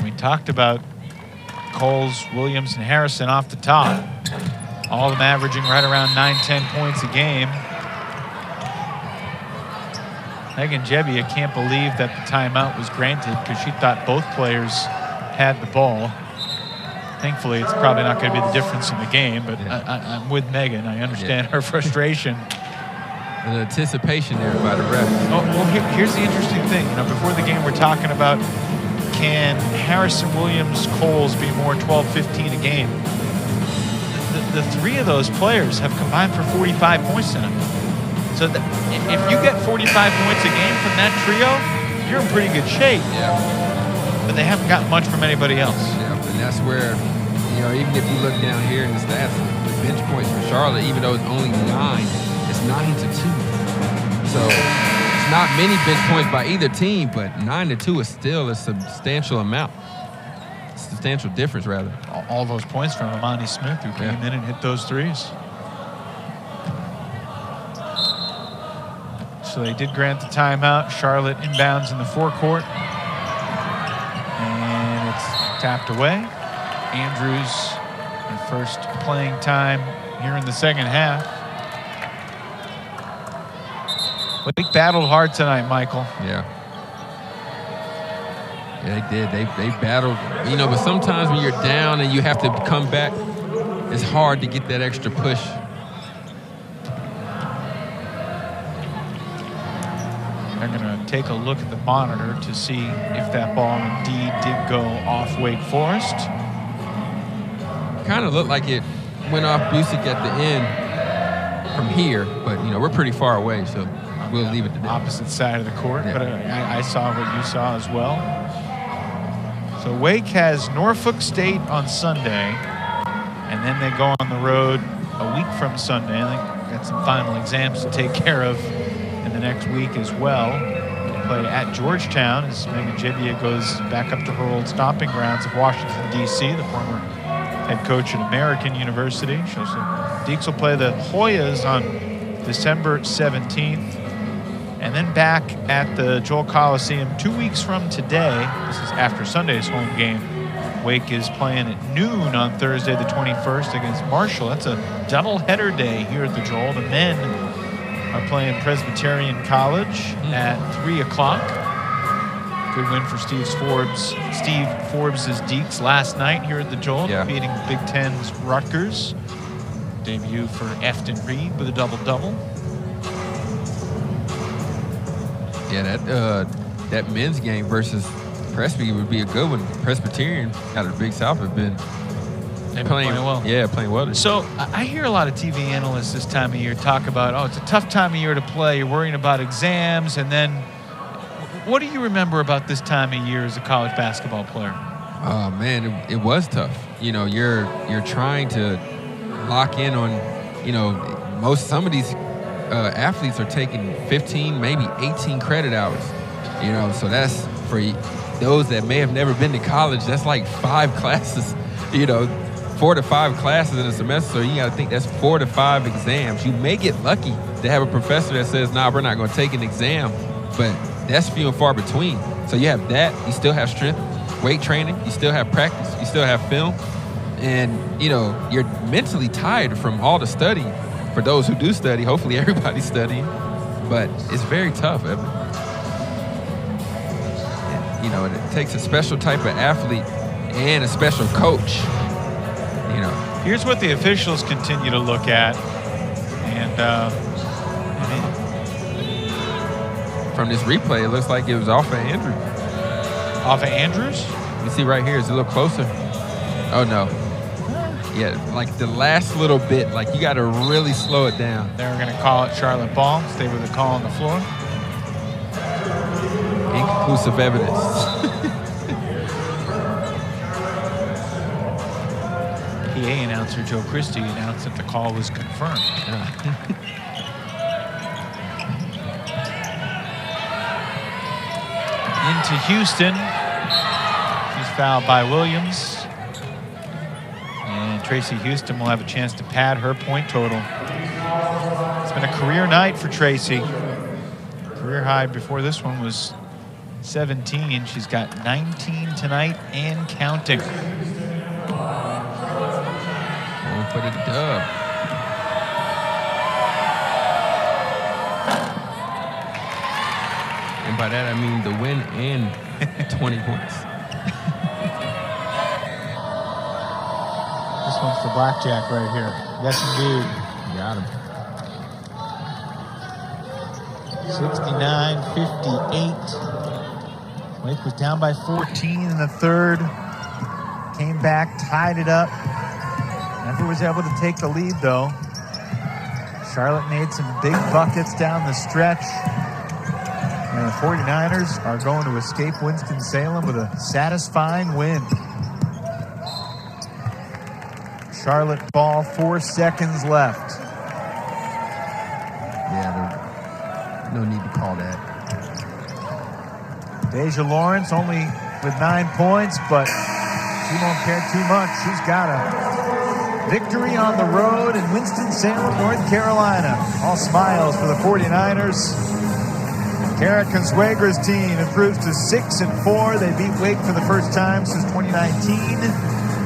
We talked about Coles, Williams, and Harrison off the top. All of them averaging right around 9-10 points a game. Megan Gebbia can't believe that the timeout was granted because she thought both players had the ball. Thankfully, it's probably not going to be the difference in the game, but I'm with Megan. I understand her frustration. The anticipation there by the ref. Here's the interesting thing. Before the game, we're talking about, can Harrison, Williams, Coles be more 12-15 a game? The 3 of those players have combined for 45 points tonight. So if you get 45 points a game from that trio, you're in pretty good shape. Yeah. But they haven't gotten much from anybody else. Yeah, and that's where, even if you look down here in the stats, the bench points for Charlotte, even though it's only 9, it's 9-2. So it's not many bench points by either team, but 9-2 is still a substantial amount. Substantial difference, rather. All those points from Amani Smith, who came in and hit those threes. So they did grant the timeout. Charlotte inbounds in the forecourt. And it's tapped away. Andrews, her first playing time here in the second half. Wake battled hard tonight, Michael. Yeah. Yeah, they did. They battled, you know, but sometimes when you're down and you have to come back, it's hard to get that extra push. They're going to take a look at the monitor to see if that ball indeed did go off Wake Forest. Kind of looked like it went off Busick at the end from here, but, you know, we're pretty far away, so we'll leave it to that. Opposite side of the court, Yeah. but I saw what you saw as well. So Wake has Norfolk State on Sunday, and then they go on the road a week from Sunday. They got some final exams to take care of in the next week as well. They play at Georgetown as Megan Jivia goes back up to her old stomping grounds of Washington, D.C., the former head coach at American University. So Deacs will play the Hoyas on December 17th. And then back at the Joel Coliseum 2 weeks from today. This is after Sunday's home game. Wake is playing at noon on Thursday the 21st against Marshall. That's a doubleheader day here at the Joel. The men are playing Presbyterian College at 3 o'clock. Good win for Steve Forbes' Deacs last night here at the Joel, beating Big Ten's Rutgers. Debut for Efton Reed with a double-double. Yeah, that men's game versus Presby would be a good one. Presbyterian out of the Big South have been playing well. Yeah, playing well. So I hear a lot of TV analysts this time of year talk about, oh, it's a tough time of year to play. You're worrying about exams. And then what do you remember about this time of year as a college basketball player? Oh, man, it was tough. You know, you're trying to lock in on, you know, some of these athletes are taking 15, maybe 18 credit hours. You know, so that's for those that may have never been to college, that's like 5 classes, you know, 4 to 5 classes in a semester. So you got to think that's 4 to 5 exams. You may get lucky to have a professor that says, nah, we're not going to take an exam, but that's few and far between. So you have that. You still have strength, weight training. You still have practice. You still have film. And, you know, you're mentally tired from all the study. For those who do study, hopefully everybody's studying. But it's very tough, Evan. You know, it takes a special type of athlete and a special coach. You know, here's what the officials continue to look at, and from this replay, it looks like it was off of Andrews. Off of Andrews? You see right here, it's a little closer. Oh no. Yeah, like the last little bit, like you got to really slow it down. They're going to call it Charlotte ball. Stay with the call on the floor. Inconclusive evidence. PA announcer Joe Christie announced that the call was confirmed. Into Houston. She's fouled by Williams. And Tracey Hueston will have a chance to pad her point total. It's been a career night for Tracey. Career high before this one was 17. She's got 19 tonight and counting. Going for the dub. And by that I mean the win and 20 points. This one's for Blackjack right here. Yes, indeed. Got him. 69-58. Wake was down by 14 in the third. Came back, tied it up. Never was able to take the lead, though. Charlotte made some big buckets down the stretch. And the 49ers are going to escape Winston-Salem with a satisfying win. Charlotte ball, 4 seconds left. Yeah, no need to call that. Deja Lawrence only with 9 points, but she won't care too much. She's got a victory on the road in Winston-Salem, North Carolina. All smiles for the 49ers. Kara Consuegra's team improves to 6-4. They beat Wake for the first time since 2019.